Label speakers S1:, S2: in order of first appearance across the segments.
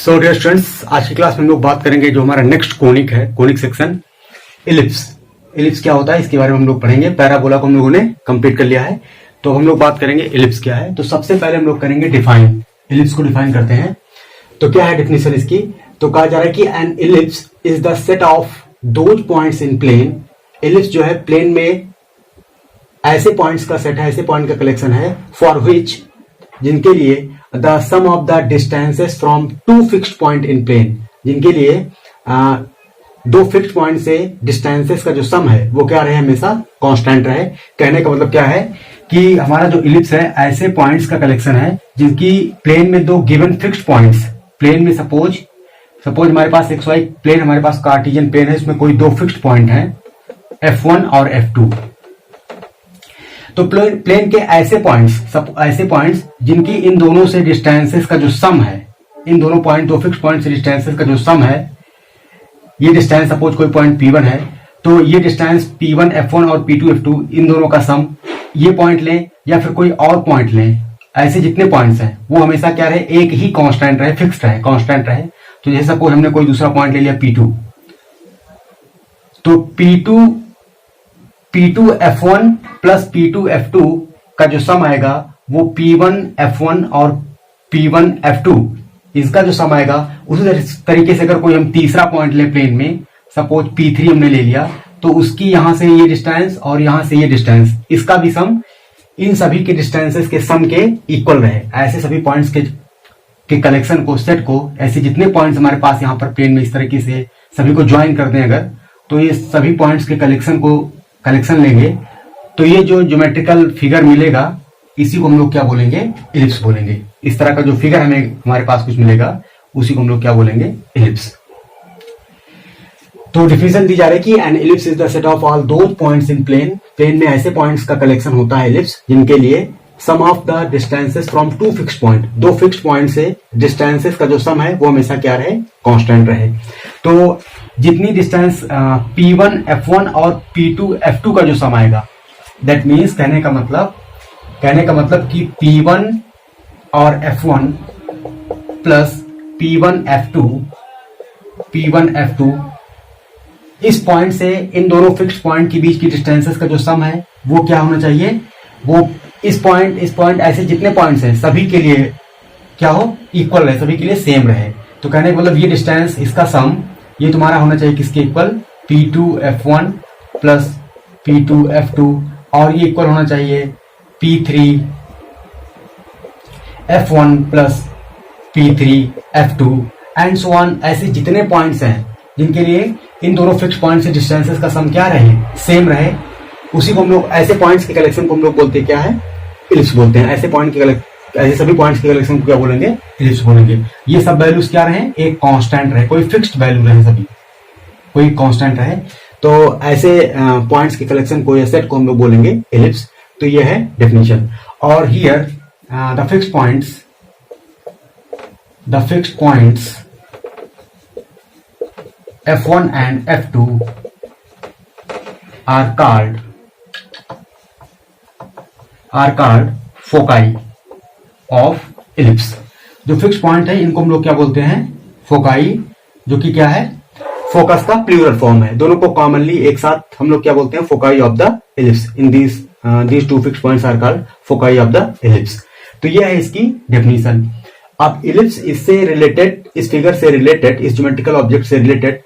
S1: सो dear students, आज की class में हम लोग बात करेंगे जो हमारा नेक्स्ट कोनिक है, कोनिक सेक्शन इलिप्स। इलिप्स क्या होता है इसके बारे में हम लोग पढ़ेंगे। पैराबोला को हम लोगों ने कंप्लीट कर लिया है, तो हम लोग बात करेंगे इलिप्स क्या है। तो सबसे पहले हम लोग करेंगे डिफाइन, इलिप्स को डिफाइन करते हैं। तो क्या है डेफिनेशन इसकी? तो कहा जा रहा है कि an ellipse is the set of those points in plane. Ellipse जो है प्लेन में ऐसे पॉइंट्स का सेट है, ऐसे पॉइंट का कलेक्शन है, फॉर विच जिनके लिए the sum of the distances from two fixed point in plane, जिनके लिए दो फिक्स्ड पॉइंट से डिस्टेंसेस का जो सम है वो क्या रहे, हमेशा कांस्टेंट रहे। कहने का मतलब क्या है कि हमारा जो इलिप्स है ऐसे पॉइंट्स का कलेक्शन है जिनकी प्लेन में दो गिवन फिक्स्ड पॉइंट्स, प्लेन में सपोज हमारे पास XY प्लेन, हमारे पास कार्टेशियन प्लेन है, इसमें कोई दो फिक्स्ड पॉइंट है F1 और F2। तो प्लेन के ऐसे पॉइंट्स जिनकी इन दोनों से डिस्टेंसेस का जो सम है, इन दोनों पॉइंट, दो फिक्स्ड पॉइंट से डिस्टेंसेस का जो सम है, ये डिस्टेंस सपोज कोई पॉइंट P1 है, तो ये डिस्टेंस P1 F1 और P2 F2 इन दोनों का सम, ये पॉइंट लें या फिर कोई और पॉइंट लें, ऐसे जितने पॉइंट्स हैं वो हमेशा क्या रहे, एक ही कांस्टेंट रहे, फिक्स्ड रहे, कांस्टेंट रहे। तो जैसे सपोज हमने कोई दूसरा पॉइंट ले लिया P2, तो P2 F1 plus P2 F2 का जो सम आएगा वो P1 F1 और P1 F2 इसका जो सम आएगा। उसी तरीके से अगर कोई हम तीसरा पॉइंट ले प्लेन में, सपोज P3 हमने ले लिया, तो उसकी यहां से ये डिस्टेंस और यहां से ये डिस्टेंस, इसका भी सम इन सभी के डिस्टेंसेस के सम के इक्वल रहे। ऐसे सभी पॉइंट्स के कलेक्शन को, सेट को, ऐसे जितने पॉइंट्स हमारे पास यहाँ पर प्लेन में इस तरीके से सभी को ज्वाइन कर दें अगर, तो ये सभी पॉइंट्स के कलेक्शन लेंगे, तो ये जो ज्योमेट्रिकल फिगर मिलेगा इसी को हम लोग क्या बोलेंगे, इलिप्स बोलेंगे। इस तरह का जो फिगर हमारे पास कुछ मिलेगा उसी को हम लोग क्या बोलेंगे, इलिप्स। तो डिफिनेशन दी जा रही है कि an ellipse is the set of all those points in plane. Plane में ऐसे पॉइंट्स का कलेक्शन होता है इलिप्स जिनके लिए sum of the distances from two fixed point, दो फिक्स्ड पॉइंट से डिस्टेंसेस का जो सम है वो हमेशा क्या रहे, कांस्टेंट रहे। तो जितनी डिस्टेंस P1 F1 और P2 F2 का जो सम आएगा, दैट मीन्स कहने का मतलब कि P1 और F1 प्लस P1 F2 इस पॉइंट से इन दोनों फिक्स्ड पॉइंट के बीच की डिस्टेंसेस का जो सम है वो क्या होना चाहिए, वो इस पॉइंट ऐसे जितने पॉइंट्स हैं सभी के लिए क्या हो, इक्वल रहे, सभी के लिए सेम रहे। तो कहने का मतलब ये डिस्टेंस, इसका सम ये तुम्हारा होना चाहिए किसके equal, P2 F1 plus P2 F2, और ये इक्वल होना चाहिए P3 F1 plus P3 F2 and so on. ऐसे जितने पॉइंट्स हैं जिनके लिए इन दोनों फिक्स पॉइंट से डिस्टेंसेस का सम क्या रहे, सेम रहे, उसी को हम लोग, ऐसे पॉइंट्स के कलेक्शन को हम लोग बोलते हैं क्या है, इलिप्स बोलते हैं। ऐसे सभी पॉइंट्स के कलेक्शन को क्या बोलेंगे, इलिप्स बोलेंगे। ये सब वैल्यूज क्या रहे, एक कांस्टेंट रहे, कोई फिक्स्ड वैल्यू रहे, सभी कोई कांस्टेंट रहे। तो ऐसे पॉइंट्स के कलेक्शन को या सेट को हम लोग बोलेंगे इलिप्स। तो ये है डेफिनेशन। और here the fixed points F1 and F2 are called foci of ellipse। जो फिक्स पॉइंट है इनको हम लोग क्या बोलते हैं, फोकाई, जो कि क्या है, फोकस का प्लूरल फॉर्म है। दोनों को कॉमनली एक साथ हम लोग क्या बोलते हैं, foci of the ellipse. In these two fix points are called foci of the ellipse. तो यह है इसकी डेफिनेशन। अब इलिप्स इससे रिलेटेड, इस फिगर से रिलेटेड, इस ज्योमेट्रिकल ऑब्जेक्ट से रिलेटेड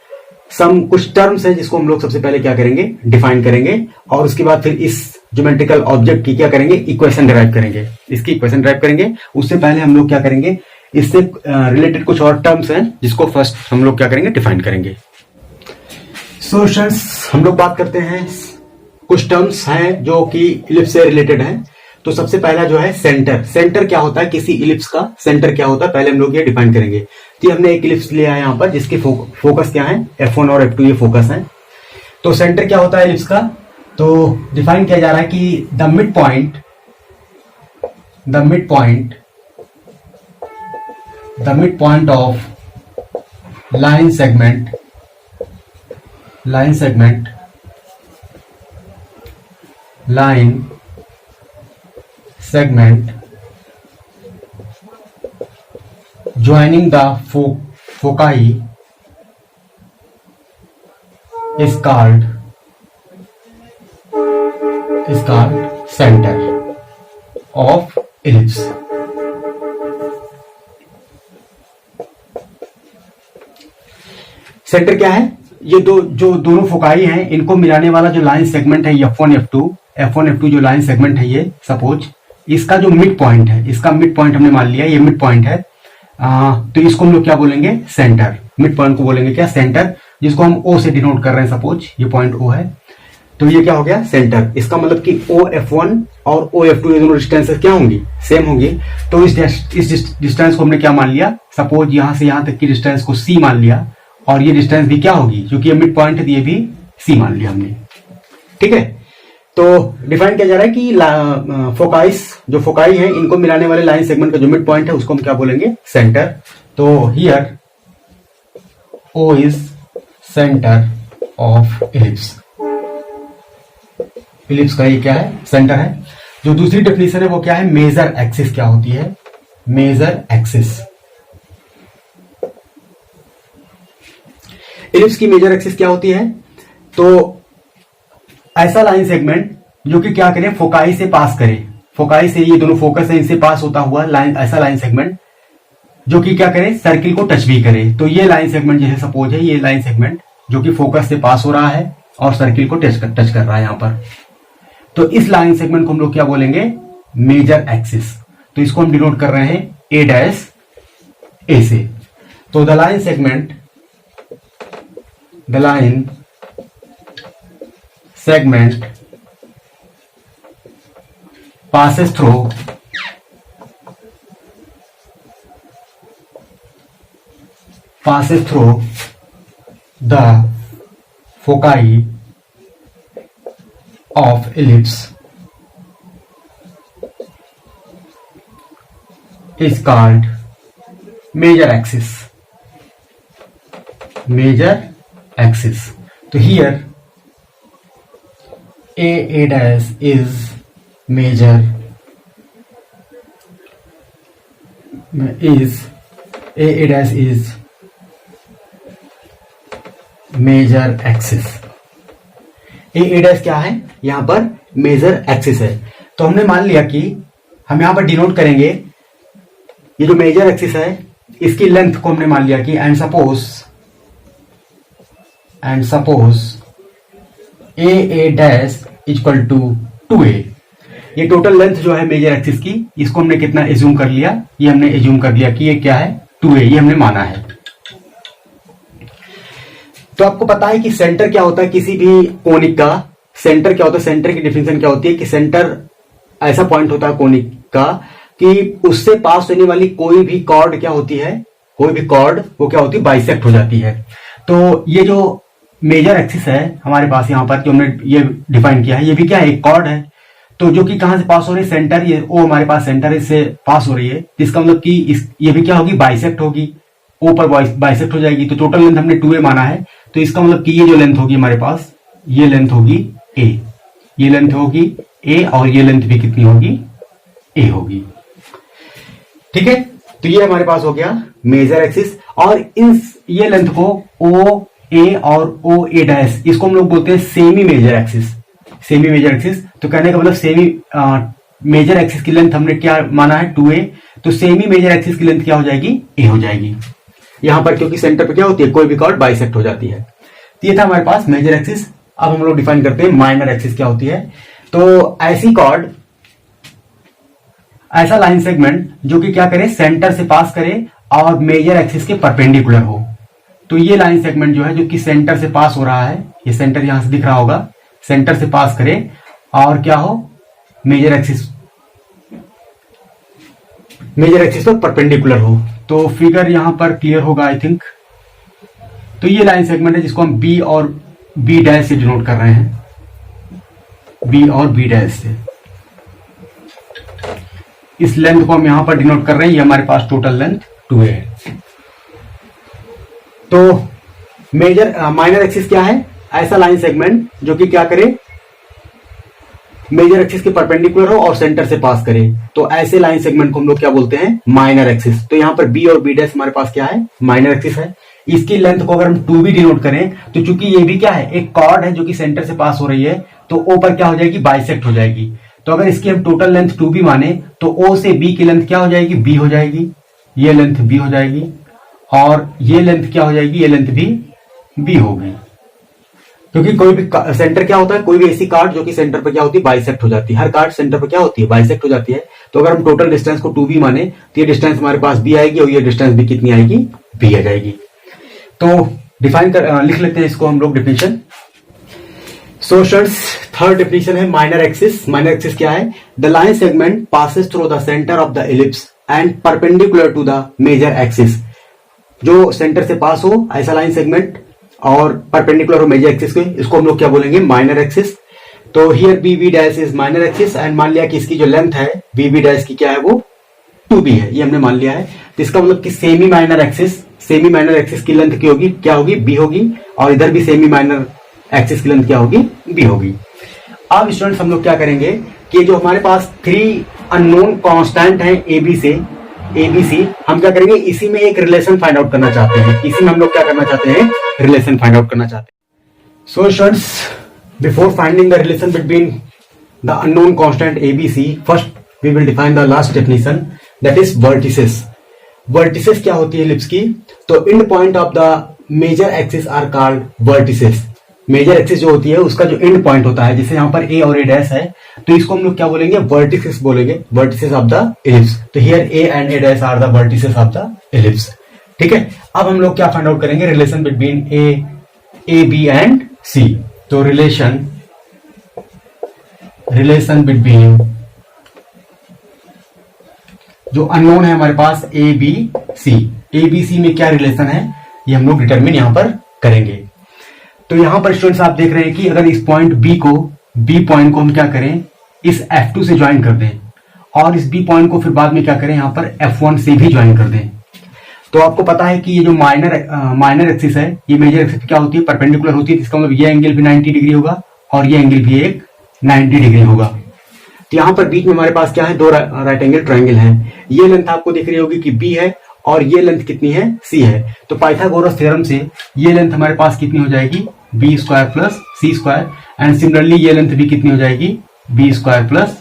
S1: सम कुछ टर्म्स है जिसको हम लोग सबसे पहले क्या करेंगे, डिफाइन करेंगे, और उसके बाद फिर इस ज्योमेट्रिकल ऑब्जेक्ट की क्या करेंगे, इक्वेशन डिराइव करेंगे, इसकी इक्वेशन डिराइव करेंगे। उससे पहले हम लोग क्या करेंगे, इससे रिलेटेड कुछ और टर्म्स हैं जिसको फर्स्ट हम लोग क्या करेंगे, डिफाइन करेंगे। सो स्टूडेंट्स, हम लोग बात करते हैं, कुछ टर्म्स हैं जो कि इलिप्स से रिलेटेड हैं। तो सबसे पहला जो है सेंटर क्या होता है, किसी इलिप्स का सेंटर क्या होता है, पहले हम लोग ये डिफाइन करेंगे। तो हमने एक इलिप्स लिया है यहाँ पर जिसके फोकस क्या है, F1 और F2 ये फोकस है। तो सेंटर क्या होता है इलिप्स का, तो डिफाइन किया जा रहा है कि the mid point of line segment joining the foci is called center of ellipse. Centre क्या है? ये जो दोनों फोकाई हैं, इनको मिलाने वाला जो लाइन सेगमेंट है F1 F2 जो लाइन सेगमेंट है, ये सपोज इसका जो मिड पॉइंट है, इसका मिड पॉइंट हमने मान लिया ये मिड पॉइंट है, तो इसको हम लोग क्या बोलेंगे? सेंटर। मिड पॉइंट को बोलेंगे क्या? सेंटर, जिसको हम O से डिनोट कर रहे हैं। सपोज ये पॉइंट O है, तो ये क्या हो गया? सेंटर। इसका मतलब कि OF1 और OF2 ये दोनों डिस्टेंसेस क्या होंगी? सेम होंगी। तो इस डिस्टेंस को हमने क्या मान लिया? सपोज यहां से यहां तक की डिस्टेंस को C मान लिया, और ये डिस्टेंस भी क्या होगी? क्योंकि ये मिड पॉइंट है, ये भी C मान लिया हमने। ठीक है, तो डिफाइन किया जा रहा है कि जो फोकाई है, इनको मिलाने वाले लाइन सेगमेंट का जो मिड पॉइंट है उसको हम क्या बोलेंगे? सेंटर। तो here O is centre of ellipse. Ellipse का ये क्या है? सेंटर है। जो दूसरी डेफिनेशन है वो क्या है? मेजर एक्सिस क्या होती है? Major axis. इलिप्स की मेजर एक्सिस क्या होती है? तो ऐसा लाइन सेगमेंट जो कि क्या करे? फोकाई से पास करे। फोकाई से, ये दोनों फोकस है, इनसे पास होता हुआ लाइन, ऐसा लाइन सेगमेंट जो कि क्या करे? सर्किल को टच भी करे। तो ये लाइन सेगमेंट जैसे सपोज है, ये लाइन सेगमेंट जो कि फोकस से पास हो रहा है और सर्किल को टच कर रहा है यहां पर, तो इस लाइन सेगमेंट को हम लोग क्या बोलेंगे? Major axis. तो इसको हम डिनोट कर रहे हैं A' से। तो the line segment passes through the foci of ellipse is called major axis. So here A' is major axis. A' क्या है? यहां पर मेजर एक्सिस है। तो हमने मान लिया कि हम यहां पर डिनोट करेंगे ये जो मेजर एक्सिस है, इसकी लेंथ को हमने मान लिया कि and suppose A' equal to 2a। ये टोटल लेंथ जो है मेजर एक्सिस की, इसको हमने कितना एज्यूम कर लिया? ये हमने एज्यूम कर लिया कि ये क्या है? 2a। ये हमने माना है। तो आपको पता है कि सेंटर क्या होता है किसी भी कोनिक का? सेंटर क्या होता है? सेंटर की डेफिनेशन क्या होती है कि सेंटर ऐसा पॉइंट होता है कोनिक का कि उससे पास होने वाली कोई भी कॉर्ड क्या होती है? कोई भी कॉर्ड वो क्या होती है? बाइसेक्ट हो जाती है। तो ये जो मेजर एक्सिस है हमारे पास यहाँ पर जो हमने ये डिफाइन किया है, ये भी क्या है? एक कॉर्ड है। तो जो कि कहां से पास हो रही है? सेंटर, ये ओ हमारे पास सेंटर है, इससे पास हो रही है, जिसका मतलब कि ये भी क्या होगी? बाइसेक्ट होगी, ओ पर बाइसेक्ट हो जाएगी। तो टोटल लेंथ हमने 2a माना है, तो इसका मतलब कि ये जो लेंथ होगी हमारे पास, ये लेंथ होगी a, ये लेंथ होगी a, और ये लेंथ भी कितनी होगी? a होगी। ठीक है, तो ये हमारे पास हो गया मेजर एक्सिस। और ये लेंथ को o a और o a' इसको हम लोग बोलते हैं semi major axis. Semi major axis, तो कहने का मतलब सेमी मेजर एक्सिस की लेंथ हमने क्या माना है? 2a। तो सेमी मेजर एक्सिस की लेंथ क्या हो जाएगी? a हो जाएगी। यहां पर क्योंकि सेंटर पे क्या होती है? कोई भी कॉर्ड बाइसेक्ट हो जाती है। तो ये था हमारे पास मेजर एक्सिस। अब हम लोग डिफाइन करते हैं माइनर एक्सिस क्या होती है। तो ऐसी कॉर्ड, ऐसा लाइन सेगमेंट जो कि क्या करे? सेंटर से पास करे और मेजर एक्सिस के परपेंडिकुलर हो। तो ये लाइन सेगमेंट जो है जो कि सेंटर से पास हो रहा है, ये सेंटर यहां से दिख रहा होगा, सेंटर से पास करे और क्या हो? मेजर एक्सिस पर परपेंडिकुलर हो। तो फिगर यहां पर क्लियर होगा आई थिंक। तो ये लाइन सेगमेंट है जिसको हम B और B' से डिनोट कर रहे हैं, B और B' से। इस लेंथ को हम यहां पर डिनोट कर रहे हैं, ये हमारे पास टोटल लेंथ 2a है। तो माइनर एक्सिस क्या है? ऐसा लाइन सेगमेंट जो कि क्या करे? मेजर एक्सिस के परपेंडिकुलर हो और सेंटर से पास करे, तो ऐसे लाइन सेगमेंट को हम लोग क्या बोलते हैं, माइनर एक्सिस। तो यहाँ पर बी और बी डैश हमारे पास क्या है, माइनर एक्सिस है। इसकी लेंथ को अगर हम 2b डिनोट करें, तो चूंकि ये भी क्या है, एक कॉर्ड है जो कि सेंटर से पास हो रही है, तो ओ पर क्या हो जाएगी, बाइसेक्ट हो जाएगी। तो अगर इसकी हम टोटल लेंथ 2b माने, तो ओ से बी की लेंथ क्या हो जाएगी, b हो जाएगी, ये लेंथ b हो जाएगी, और ये लेंथ क्या हो जाएगी, ये लेंथ भी b होगी। क्योंकि कोई भी सेंटर क्या होता है, कोई भी ऐसी कार्ड जो कि सेंटर पर क्या होती है, बाइसेक्ट हो जाती है। हर कार्ड सेंटर पर क्या होती है, बाइसेक्ट हो जाती है। तो अगर हम टोटल डिस्टेंस को 2b माने, तो ये डिस्टेंस हमारे पास b आएगी, और ये डिस्टेंस भी कितनी आएगी, b आ जाएगी। तो डिफाइन कर लिख लेते हैं इसको हम लोग definition. So students, third definition है माइनर एक्सिस। माइनर एक्सिस क्या है, the line segment passes through the centre of the ellipse and perpendicular to the major axis. जो सेंटर से पास हो ऐसा लाइन सेगमेंट और परपेंडिकुलर हो मेजर एक्सिस के, इसको हम लोग क्या बोलेंगे, माइनर एक्सिस। तो here B B dash is minor axis, and मान लिया कि इसकी जो लेंथ है बी बी डैश की क्या है, वो 2b है, ये हमने मान लिया है। तो इसका मतलब कि सेमी माइनर एक्सिस की लेंथ की होगी, क्या होगी, b होगी, और इधर भी सेमी माइनर एक्सिस की लेंथ क्या होगी, b होगी। अब स्टूडेंट्स हम लोग क्या करेंगे कि जो हमारे पास 3 अननोन कांस्टेंट हैं ABC, हम क्या करेंगे, इसी में एक रिलेशन फाइंड आउट करना चाहते हैं। इसी में हम लोग क्या करना चाहते हैं, रिलेशन फाइंड आउट करना चाहते हैं। So students, before finding the relation between the unknown constant ABC, first we will define the last definition, that is vertices. Vertices क्या होती है एलिप्स की, तो end point of the major axis are called vertices. Major axis जो होती है उसका जो एंड पॉइंट होता है, जैसे यहाँ पर ए और ए डैश है, तो इसको हम लोग क्या बोलेंगे, वर्टिसेस बोलेंगे, वर्टिसेस ऑफ द एलिप्स। तो here A and A dash are the vertices of the ellipse. ठीक है, अब हम लोग क्या फाइंड आउट करेंगे, relation between A B and C. तो रिलेशन बिटवीन जो अननोन है हमारे पास ए बी सी में क्या रिलेशन है, ये हम लोग डिटरमिन यहां पर करेंगे। तो यहां पर स्टूडेंट्स आप देख रहे हैं कि अगर इस पॉइंट बी पॉइंट को हम क्या करें, इस F2 से ज्वाइन कर दें, और इस बी पॉइंट को फिर बाद में क्या करें, यहां पर F1 से भी ज्वाइन कर दें, तो आपको पता है कि ये जो माइनर एक्सिस है, ये मेजर एक्सिस क्या होती है, परपेंडिकुलर होती है। इसका मतलब ये एंगल भी 90 डिग्री होगा, और ये एंगल भी एक 90 डिग्री होगा। तो यहां पर बीच में हमारे पास क्या है, 2 राइट एंगल ट्रायंगल हैं। ये लेंथ आपको दिख रही होगी कि B है, और ये लेंथ कितनी है, C है। तो पाइथागोरस थ्योरम से ये लेंथ हमारे पास कितनी हो जाएगी, b square plus c square, and similarly ये लेंथ भी कितनी हो जाएगी, b square plus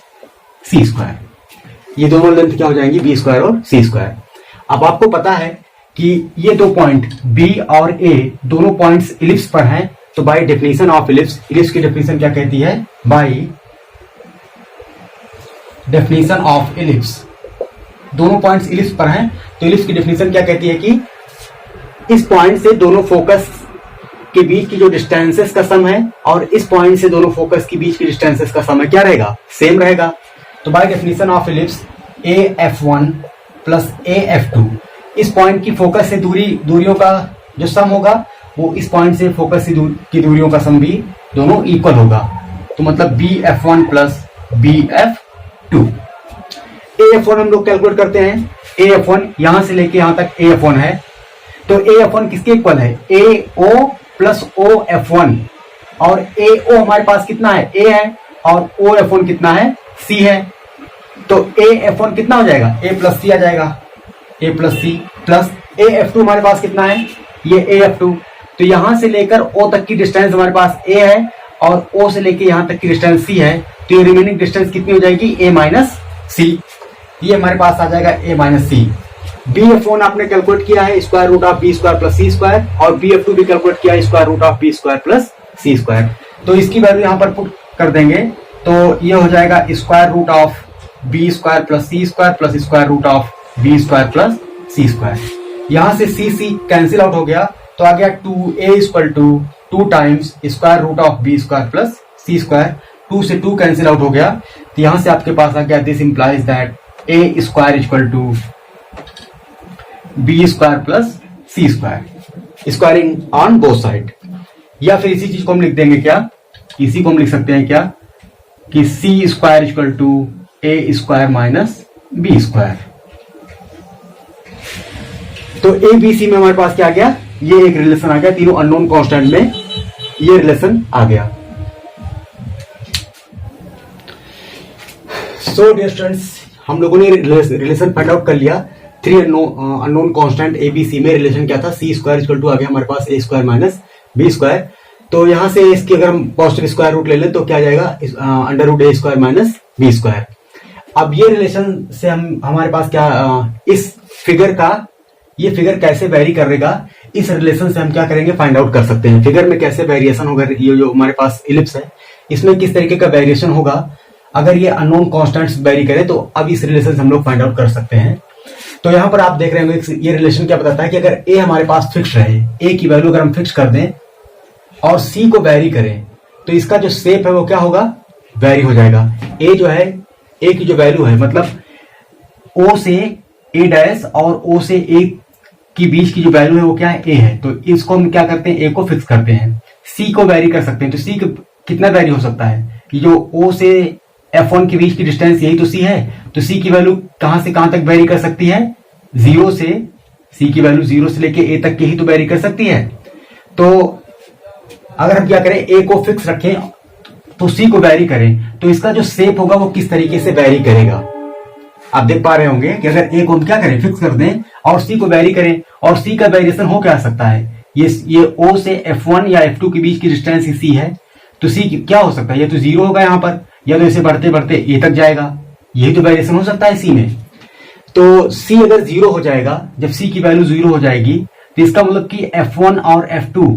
S1: c square. ये दोनों लेंथ क्या हो जाएंगी, b स्क्वायर और c स्क्वायर। अब आपको पता है कि ये 2 पॉइंट B और A दोनों पॉइंट्स इलिप्स पर हैं, तो बाय डेफिनेशन ऑफ इलिप्स की डेफिनेशन क्या कहती है, बाय डेफिनेशन ऑफ इलिप्स, दोनों पॉइंट्स इलिप्स पर हैं, तो इलिप्स की डेफिनेशन क्या कहती है कि इस पॉइंट से दोनों फोकस के बीच की जो डिस्टेंसेस का सम है, और इस पॉइंट से दोनों फोकस के बीच की डिस्टेंसेस का सम है, क्या रहेगा, सेम रहेगा। तो by definition of ellipse AF1 plus AF2, इस पॉइंट की फोकस से दूरियों का जो सम होगा, वो इस पॉइंट से फोकस की दूरियों का सम भी दोनों इक्वल होगा। तो मतलब BF1 प्लस BF2। AF1 हम लोग कैलकुलेट करते हैं, AF1 यहां से लेके यहां तक AF1 है, तो AF1 किसके इक्वल है, AO प्लस OF1, और AO हमारे पास कितना है, A है, और OF1 कितना है, C है। तो AF1 कितना हो जाएगा, A प्लस C आ जाएगा, A plus C plus AF2 हमारे पास कितना है, ये AF2। तो यहां से लेकर O तक की डिस्टेंस हमारे पास A है, और O से लेकर यहां तक की डिस्टेंस C है, तो ये रिमेनिंग डिस्टेंस कितनी हो जाएगी, A माइनस C। ये हमारे पास आ जाएगा A माइनस C। BF1 आपने कैलकुलेट किया है square root of B square plus C square, और BF2 भी कैलकुलेट किया है square root of B square plus C square. तो इसकी वैल्यू यहां पर पुट कर देंगे, तो ये हो जाएगा square root of B square plus C square plus square root of B square plus C square. यहां से C कैंसिल आउट हो गया, तो आ गया 2A equal to 2 times square root of B square plus C square. 2 से 2 cancel out हो गया, तो यहां से आपके पास आ गया, this implies that A square equal to B square plus C square, squaring on both side. या फिर इसी चीज को हम लिख देंगे क्या, इसी को हम लिख सकते हैं क्या, कि C square equal to A square minus B square. तो ABC में हमारे पास क्या आ गया, ये एक रिलेशन आ गया, तीनों अननोन कांस्टेंट में ये रिलेशन आ गया। सो डियर स्टूडेंट्स, हम लोगों ने रिलेशन फाइंड आउट कर लिया। 3 unknown constant A B C में रिलेशन क्या था, सी स्क्वायर इक्वल टू आ गया हमारे पास A square minus B square. तो यहां से इसकी अगर हम पॉजिटिव स्क्वायर रूट ले लें तो क्या आ जाएगा, अंडर रूट ए स्क्वायर माइनस बी स्क्वायर। अब ये रिलेशन से हमारे पास क्या, इस फिगर का, ये फिगर कैसे वेरी करेगा, इस रिलेशन से हम क्या करेंगे, फाइंड आउट कर सकते हैं। फिगर में कैसे वेरिएशन होगा, ये जो हमारे पास इलिप्स है इसमें किस तरीके का वेरिएशन होगा अगर ये अननोन कांस्टेंट्स वेरी करें, तो अब इस रिलेशन से हम लोग फाइंड आउट कर सकते हैं। तो यहां पर आप देख रहे होंगे ये रिलेशन क्या बताता है कि अगर ए हमारे पास फिक्स रहे, ए की वैल्यू अगर हम फिक्स कर दें और सी को वेरी करें, तो इसका जो शेप है वो क्या होगा, वेरी हो जाएगा। ए जो है, ए की जो वैल्यू है, मतलब ओ से ए डैश और ओ से ए की बीच की जो वैल्यू है वो क्या है, ए है। तो इसको हम क्या करते हैं, ए को फिक्स करते हैं। सी को वेरी कर सकते हैं, तो सी कितना वेरी हो सकता है कि जो ओ से F1 के बीच की डिस्टेंस यही तो सी है, तो सी की वैल्यू कहां से कहां तक वेरी कर सकती है, 0 से, सी की वैल्यू 0 से लेके ए तक के ही तो वेरी कर सकती है। तो अगर हम क्या करें, ए को फिक्स रखें तो सी को वेरी करें, तो इसका जो शेप होगा वो किस तरीके से वेरी करेगा। आप देख पा रहे होंगे कि अगर ए को हम क्या करें, फिक्स कर दें और सी को वेरी करें, और सी का वेरिएशन हो क्या सकता है, ये ओ से F1 या F2 के बीच की डिस्टेंस सी है, तो सी क्या हो सकता है, ये तो 0 होगा यहाँ पर, या तो इसे बढ़ते बढ़ते ए तक जाएगा, यही तो वेरिएशन हो सकता है सी में। तो सी अगर 0 हो जाएगा, जब सी की वैल्यू 0 हो जाएगी, तो इसका मतलब कि F1 और F2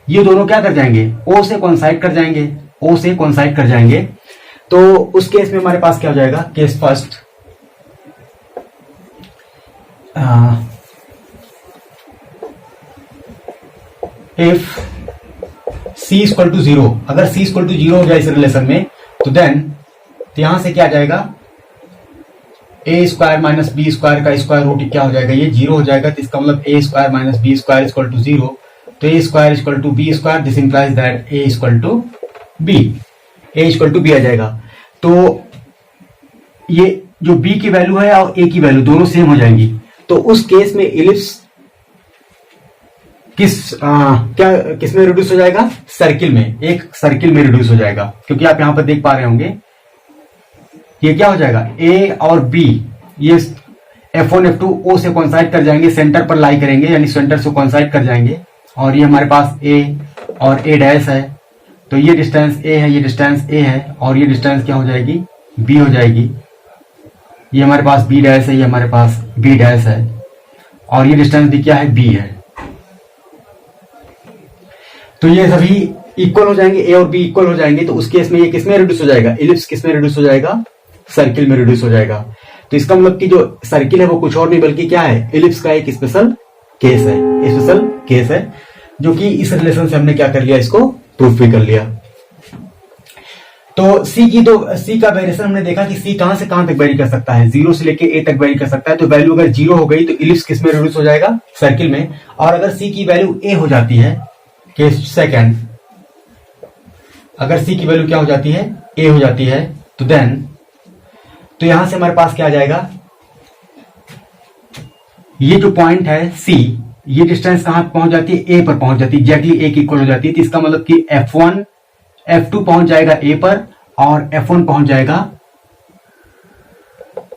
S1: ये दोनों क्या कर जाएंगे, ओ से कोइंसाइड कर जाएंगे, ओ से कोइंसाइड कर जाएंगे। तो उस केस में हमारे पास क्या हो जाएगा, case first, if C equal to 0, अगर सी इक्वल टू 0 हो जाए इस रिलेशन में, तो देन तो यहां से क्या आ जाएगा, A square minus B square का स्क्वायर रूट क्या हो जाएगा, ये 0 हो जाएगा। तो इसका मतलब A square minus B square equal to 0, तो A square equal to B square, this implies that A equal to B, A equal to B आ जाएगा। तो ये जो बी की वैल्यू है और ए की वैल्यू दोनों सेम हो जाएंगी, तो उस केस में इलिप्स किस में रिड्यूस हो जाएगा, सर्किल में, एक सर्किल में रिड्यूस हो जाएगा। क्योंकि आप यहां पर देख पा रहे होंगे ये क्या हो जाएगा, ए और बी ये F1 F2 O से कोइंसाइड कर जाएंगे, सेंटर पर लाई करेंगे, यानी सेंटर से कोइंसाइड कर जाएंगे, और ये हमारे पास ए और ए डैश है, तो ये डिस्टेंस ए है, ये डिस्टेंस ए है, और ये डिस्टेंस क्या हो जाएगी, बी हो जाएगी। ये हमारे पास बी डैश है, ये हमारे पास बी डैश है, और ये डिस्टेंस भी क्या है, बी है। तो ये सभी इक्वल हो जाएंगे, ए और बी इक्वल हो जाएंगे, तो उस केस में ये किस में रिड्यूस हो जाएगा, इलिप्स किस में रिड्यूस हो जाएगा, सर्किल में रिड्यूस हो जाएगा। तो इसका मतलब कि जो सर्किल है वो कुछ और नहीं बल्कि क्या है, इलिप्स का एक स्पेशल केस है, स्पेशल केस है, जो कि इस रिलेशन से हमने क्या कर लिया, इसको प्रूफ भी कर लिया। तो सी का वेरिएशन हमने देखा कि सी कहां से कहां तक वेरी कर सकता है, 0 से लेके ए तक वेरी कर सकता है। तो वैल्यू अगर 0 हो गई तो इलिप्स किस में रिड्यूस हो जाएगा, सर्किल में। और अगर सी की वैल्यू ए हो जाती है, केस सेकंड, अगर सी की वैल्यू क्या हो जाती है, ए हो जाती है, तो देन तो यहां से हमारे पास क्या आ जाएगा, ये जो पॉइंट है सी, ये डिस्टेंस कहां पहुंच जाती है, ए पर पहुंच जाती है, एग्जैक्टली ए की इक्वल हो जाती है। तो इसका मतलब कि F1 F2 पहुंच जाएगा ए पर और F1 पहुंच जाएगा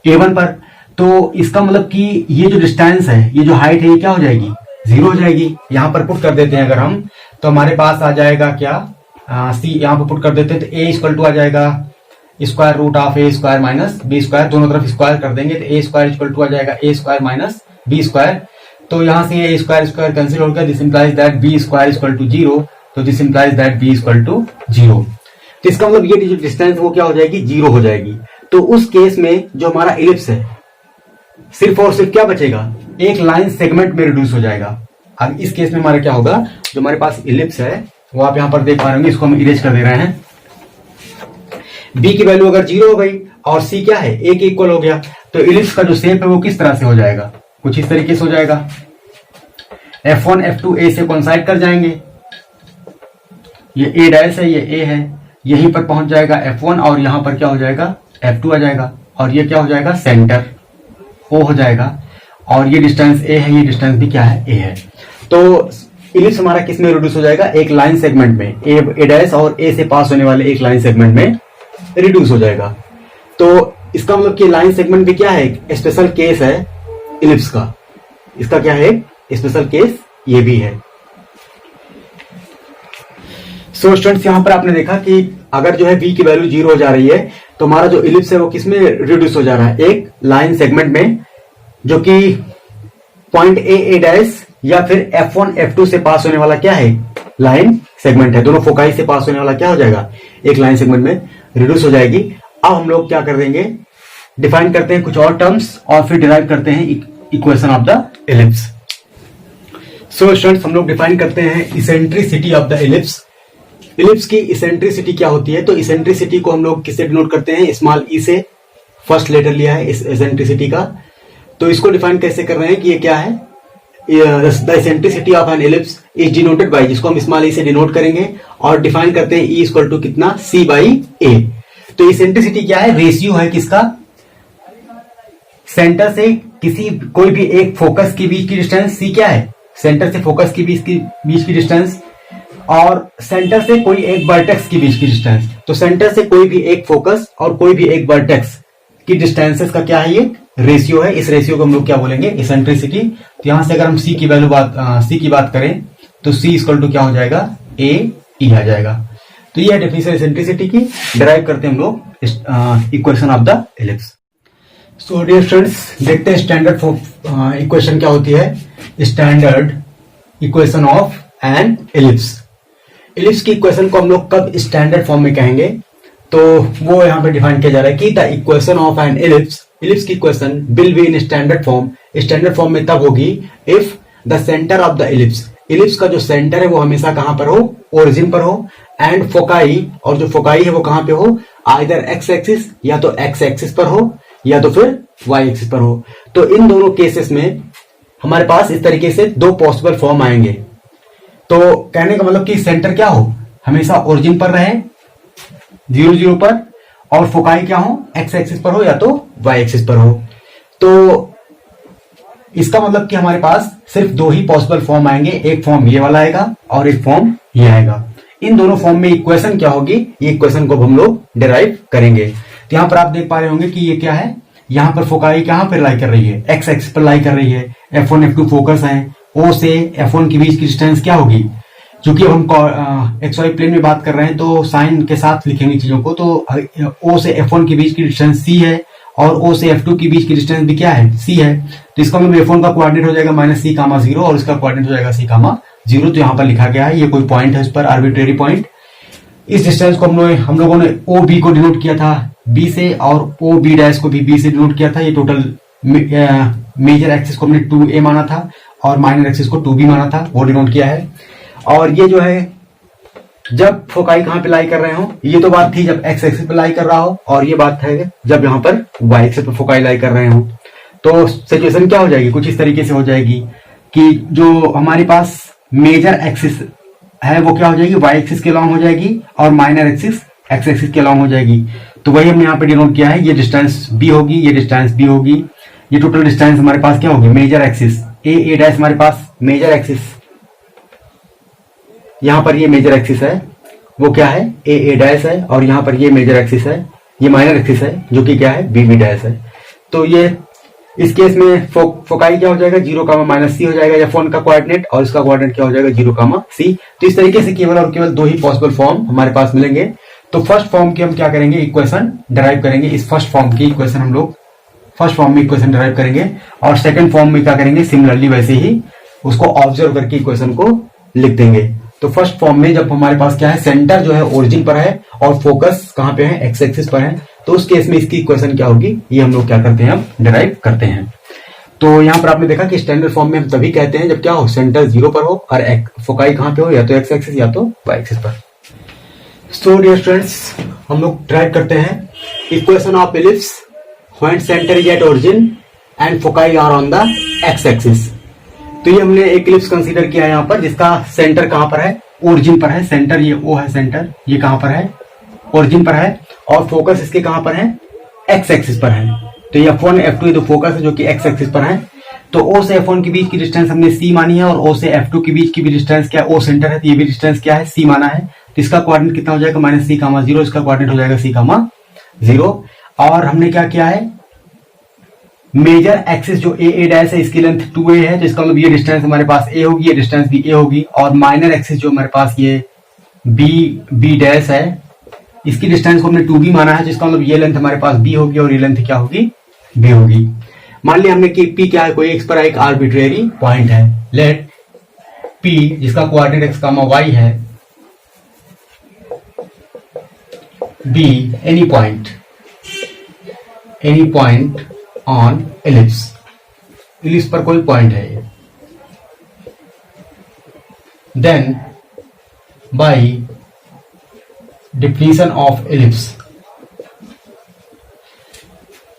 S1: A1 पर। तो इसका मतलब कि ये जो डिस्टेंस है, ये जो हाइट है, ये क्या हो जाएगी, 0 हो जाएगी। यहां पर पुट कर देते हैं अगर हम, तो हमारे पास आ जाएगा क्या, सी यहां पर पुट कर देते हैं, तो ए इक्वल टू आ जाएगा square root of A square minus B square, दोनों तरफ स्क्वायर कर देंगे, तो ए स्क्वायर इक्वल टू आ जाएगा A square minus B square. तो यहां से ए स्क्वायर स्क्वायर कैंसिल हो गया, this implies that B square equal to 0, तो this implies that B equal to 0। तो इसका मतलब ये जो डिस्टेंस वो क्या हो जाएगी, 0 हो जाएगी। तो उस केस में जो हमारा इलिप्स है, सिर्फ और सिर्फ क्या बचेगा, एक लाइन सेगमेंट में रिड्यूस हो जाएगा। अब इस केस में हमारा क्या होगा, जो हमारे पास इलिप्स है वो आप यहां पर देख पा रहे होंगे, इसको हम इरेज कर दे रहे हैं। बी की वैल्यू अगर 0 हो गई और सी क्या है, ए के इक्वल हो गया, तो इलिप्स का जो शेप है वो किस तरह से हो जाएगा, कुछ इस तरीके से हो जाएगा। F1 F2 ए से कोइंसाइड कर जाएंगे, ये ए डैश है, ये ए है, यहीं पर पहुंच जाएगा F1, और यहां पर क्या हो जाएगा, F2 आ जाएगा, और ये क्या हो जाएगा, सेंटर O हो जाएगा, और ये डिस्टेंस ए है, ये डिस्टेंस भी क्या है, ए है। तो इलिप्स हमारा किस में रिड्यूस हो जाएगा, एक लाइन सेगमेंट में, ए डैश और ए से पास होने वाले एक लाइन सेगमेंट में रिड्यूस हो जाएगा। तो इसका मतलब कि लाइन सेगमेंट भी क्या है, स्पेशल केस है इलिप्स का। इसका क्या है, स्पेशल केस ये भी है। सो स्टूडेंट्स, यहां पर आपने देखा कि अगर जो है v की वैल्यू 0 हो जा रही है तो हमारा जो इलिप्स है वो किसमें रिड्यूस हो जा रहा है, एक लाइन सेगमेंट में, जो कि पॉइंट ए डैश या फिर F1 F2 से पास होने वाला क्या है, लाइन सेगमेंट है। दोनों फोकाई से पास होने वाला क्या हो जाएगा, एक लाइन सेगमेंट में रिड्यूस हो जाएगी। अब हम लोग क्या कर देंगे, डिफाइन करते हैं कुछ और टर्म्स और फिर डिराइव करते हैं equation of the ellipse. So students, हम लोग डिफाइन करते हैं eccentricity of the ellipse. Ellipse की इसेंट्रिसिटी क्या होती है, तो इसेंट्रिसिटी को हम लोग किससे डिनोट करते हैं, स्मॉल ई से, फर्स्ट लेटर लिया है इस इसेंट्रिसिटी का। तो इसको डिफाइन कैसे कर रहे हैं कि ये क्या है, the eccentricity of an ellipse is denoted by, जिसको हम स्मॉल ई से डिनोट करेंगे और डिफाइन करते हैं ई इक्वल टू कितना, सी बाई ए। तो इसेंट्रिसिटी क्या है, रेशियो है किसका, सेंटर से किसी कोई भी एक फोकस के बीच की डिस्टेंस, सी क्या है, सेंटर से फोकस के बीच की डिस्टेंस, और सेंटर से कोई एक वर्टेक्स के बीच की डिस्टेंस। तो सेंटर से कोई भी एक फोकस और कोई भी एक वर्टेक्स की डिस्टेंसेस का क्या है, ये रेशियो है। इस रेशियो को हम लोग क्या बोलेंगे, इसेंट्रिसिटी। तो यहां से अगर हम सी की बात करें तो सी इक्वल टू क्या हो जाएगा, ए ई आ जाएगा। तो ये है डेफिनेशन इसेंट्रिसिटी की। डिराइव करते हैं हम लोग equation of the ellipse. So dear students, देखते हैं स्टैंडर्ड इक्वेशन क्या होती है, standard equation of an ellipse. Ellipse की इक्वेशन को हम लोग कब स्टैंडर्ड फॉर्म में कहेंगे, तो वो यहां पे डिफाइन किया जा रहा है कि the equation of an ellipse, ellipse की equation will be in standard form. Standard form में तब होगी if the centre of the ellipse, ellipse का जो सेंटर है वो हमेशा कहां पर हो, ओरिजिन पर हो, एंड फोकाई, और जो फोकाई है वो कहां पे हो, आइदर एक्स एक्सिस, या तो एक्स एक्सिस पर हो या तो फिर वाई एक्सिस पर हो। तो इन दोनों केसेस में हमारे पास इस तरीके से दो पॉसिबल फॉर्म आएंगे। तो कहने का मतलब कि सेंटर क्या हो, हमेशा ओरिजिन पर रहे 0 पर, और फोकाई क्या हो, एक्स एक्सिस पर हो या तो वाई एक्सिस पर हो। तो इसका मतलब कि हमारे पास सिर्फ दो ही पॉसिबल फॉर्म आएंगे, एक फॉर्म ये वाला आएगा और एक फॉर्म ये आएगा। इन दोनों फॉर्म में इक्वेशन क्या होगी, ये इक्वेशन को हम लोग डिराइव करेंगे। तो यहां पर आप देख पा रहे होंगे कि ये क्या है, यहां पर फोकाई कहां पर लाई कर रही है, एक्स एक्सिस पर लाई कर रही है। F1 F2 फोकस है, O से F1 के बीच की डिस्टेंस क्या होगी, क्योंकि अब हम XY प्लेन में बात कर रहे हैं तो साइन के साथ लिखेंगे चीजों को। तो O से F1 के बीच की डिस्टेंस C है और O से F2 के बीच की डिस्टेंस भी क्या है, C है। तो इसका मतलब F1 का कोऑर्डिनेट हो जाएगा -C, 0 और इसका कोऑर्डिनेट हो जाएगा C, 0। तो यहाँ पर लिखा गया है, ये कोई पॉइंट है उस पर, आर्बिट्रेरी पॉइंट। इस डिस्टेंस को हम लोगों ने OB को डिनोट किया था B से, और OB डैश को भी B से डिनोट किया था। ये टोटल मेजर एक्सिस को हमने 2A माना था और माइनर एक्सिस को 2B माना था, वो डिनोट किया है। और ये जो है जब फोकाई कहां पे लाई कर रहे हो, ये तो बात थी जब एक्स एक्सिस पे लाई कर रहा हो, और ये बात है जब यहाँ पर वाई एक्सिस पे फोकाई लाई कर रहे हो। तो सिचुएशन क्या हो जाएगी, कुछ इस तरीके से हो जाएगी कि जो हमारे पास मेजर एक्सिस है वो क्या हो जाएगी, वाई एक्सिस के अलॉन्ग हो जाएगी, और माइनर एक्सिस एक्स एक्सिस के अलॉन्ग हो जाएगी। तो वही हमने यहाँ पे डिनोट किया है, ये डिस्टेंस B होगी, ये डिस्टेंस B होगी। ये टोटल डिस्टेंस हमारे पास क्या होगी, मेजर एक्सिस ए डैश, हमारे पास मेजर एक्सिस, यहां पर ये मेजर एक्सिस है वो क्या है, ए डैश है, और यहां पर ये मेजर एक्सिस है, ये माइनर एक्सिस है जो कि क्या है, बी डैश है। तो ये इस केस में फोकाई क्या हो जाएगा, 0, -C हो जाएगा F1 का कोऑर्डिनेट, और इसका कोऑर्डिनेट क्या हो जाएगा, 0, C। तो इस तरीके से केवल और केवल दो ही पॉसिबल फॉर्म हमारे पास मिलेंगे। तो फर्स्ट फॉर्म की हम क्या करेंगे, इक्वेशन डिराइव करेंगे। इस फर्स्ट फॉर्म की इक्वेशन हम लोग फर्स्ट फॉर्म में इक्वेशन डिराइव करेंगे, और सेकंड फॉर्म में क्या करेंगे, सिमिलरली वैसे ही उसको ऑब्जर्व करके इक्वेशन को लिख देंगे। तो फर्स्ट फॉर्म में जब हमारे पास क्या है, सेंटर जो है ओरिजिन पर है और फोकस कहां पे है, एक्स एक्सिस पर है, तो उस केस में इसकी इक्वेशन क्या होगी, ये हम लोग क्या करते हैं, हम डिराइव करते हैं। तो यहां पर आपने देखा कि स्टैंडर्ड फॉर्म में हम तभी कहते हैं जब क्या हो, सेंटर 0 पर हो और फोकाई कहां पे हो, या तो एक्स एक्सिस या तो वाई एक्सिस पर। सो डियर स्टूडेंट्स, हम लोग डिराइव करते हैं equation of ellipse when centre is at origin and foci are on the X axis. तो ये हमने एक इलिप्स कंसीडर किया यहाँ पर जिसका सेंटर कहां पर है, ओरिजिन पर है। सेंटर ये O है, सेंटर ये कहां पर है, ओरिजिन पर है, और फोकस इसके कहां पर है, एक्स एक्सिस पर है। तो ये F1 F2 तो फोकस है जो कि एक्स एक्सिस पर है। तो O से F1 के बीच की डिस्टेंस हमने C मानी है, और O से F2 के बीच की भी डिस्टेंस क्या है, O सेंटर है, तो ये भी डिस्टेंस क्या है, C माना है। तो इसका कोऑर्डिनेट कितना हो जाएगा, -C, 0, इसका कोऑर्डिनेट हो जाएगा C, 0। और हमने क्या किया है, मेजर एक्सिस जो ए डैश है इसकी लेंथ 2a है, तो इसका मतलब ये डिस्टेंस हमारे पास a होगी, ये डिस्टेंस भी a होगी। और माइनर एक्सिस जो हमारे पास ये b डैश है इसकी डिस्टेंस को हमने 2b माना है, जिसका मतलब ये लेंथ हमारे पास b होगी और ये लेंथ क्या होगी, b होगी। मान लिया हमने कि p क्या है, कोई x पर एक आर्बिट्रेरी पॉइंट है। लेट p जिसका कोऑर्डिनेट x, y है, b any point on ellipse, ellipse पर कोई पॉइंट है ये। Then by definition of ellipse,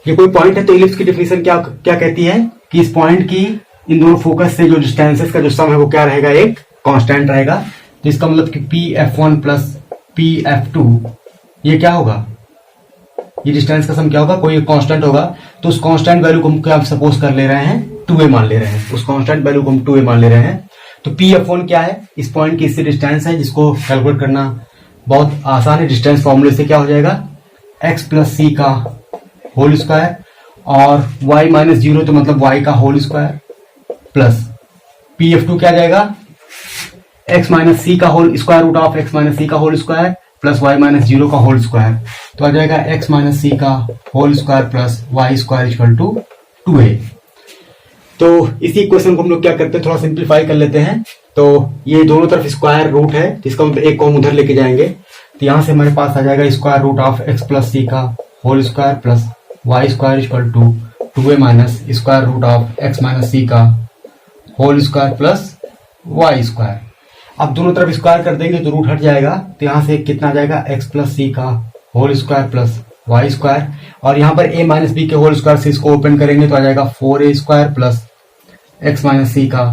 S1: ये कोई पॉइंट है तो एलिप्स की डिफिनीशन क्या कहती है कि इस पॉइंट की इन दोनों फोकस से जो डिस्टेंसेस का जो सम है वो क्या रहेगा, एक कांस्टेंट रहेगा। तो इसका मतलब कि pf1 प्लस pf2 ये क्या होगा, ये डिस्टेंस का सम क्या होगा, कोई एक कांस्टेंट होगा। तो उस कांस्टेंट वैल्यू को हम क्या सपोज कर ले रहे हैं, 2a मान ले रहे हैं, उस कांस्टेंट वैल्यू को हम 2a मान ले रहे हैं। तो pf1 क्या है, इस पॉइंट की इससे डिस्टेंस है, जिसको कैलकुलेट करना बहुत आसान है। डिस्टेंस फॉर्मूले से क्या हो जाएगा, x प्लस सी का होल स्क्वायर और y माइनस 0 तो मतलब y का होल स्क्वायर प्लस pf2 क्या जाएगा, x माइनस सी का whole square root of x minus C का whole square plus y minus 0 का होल स्क्वायर। तो आ जाएगा x माइनस सी का whole square plus y square equal to 2a। तो इसी इक्वेशन को हम लोग क्या करते हैं, थोड़ा सिंप्लीफाई कर लेते हैं। तो ये दोनों तरफ स्क्वायर रूट है, जिसका मतलब एक को हम उधर लेके जाएंगे। तो यहां से हमारे पास आ जाएगा square root of x plus C का whole square plus y square equal to 2a minus square root of x minus C का whole square plus y square. अब दोनों तरफ स्क्वायर कर देंगे तो रूट हट जाएगा, तो यहां से कितना आ जाएगा, x प्लस सी का whole square plus y square. और यहाँ पर a माइनस बी के होल स्क्वायर से इसको ओपन करेंगे तो आ जाएगा 4a square plus x minus C का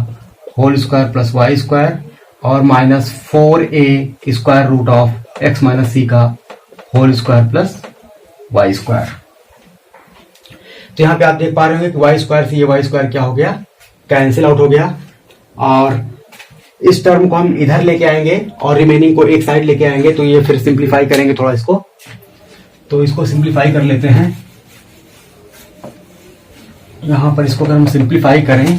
S1: whole square plus y square और minus 4a square root of x minus C का whole square plus y square. तो यहाँ पे आप देख पा रहे होंगे कि y स्क्वायर से ये y स्क्वायर क्या हो गया, कैंसिल आउट हो गया। और इस टर्म को हम इधर लेके आएंगे और रिमेनिंग को एक साइड लेके आएंगे, तो ये फिर सिंप्लीफाई करेंगे थोड़ा इसको। तो इसको सिंप्लीफाई कर लेते हैं। यहां पर इसको अगर हम सिंप्लीफाई करें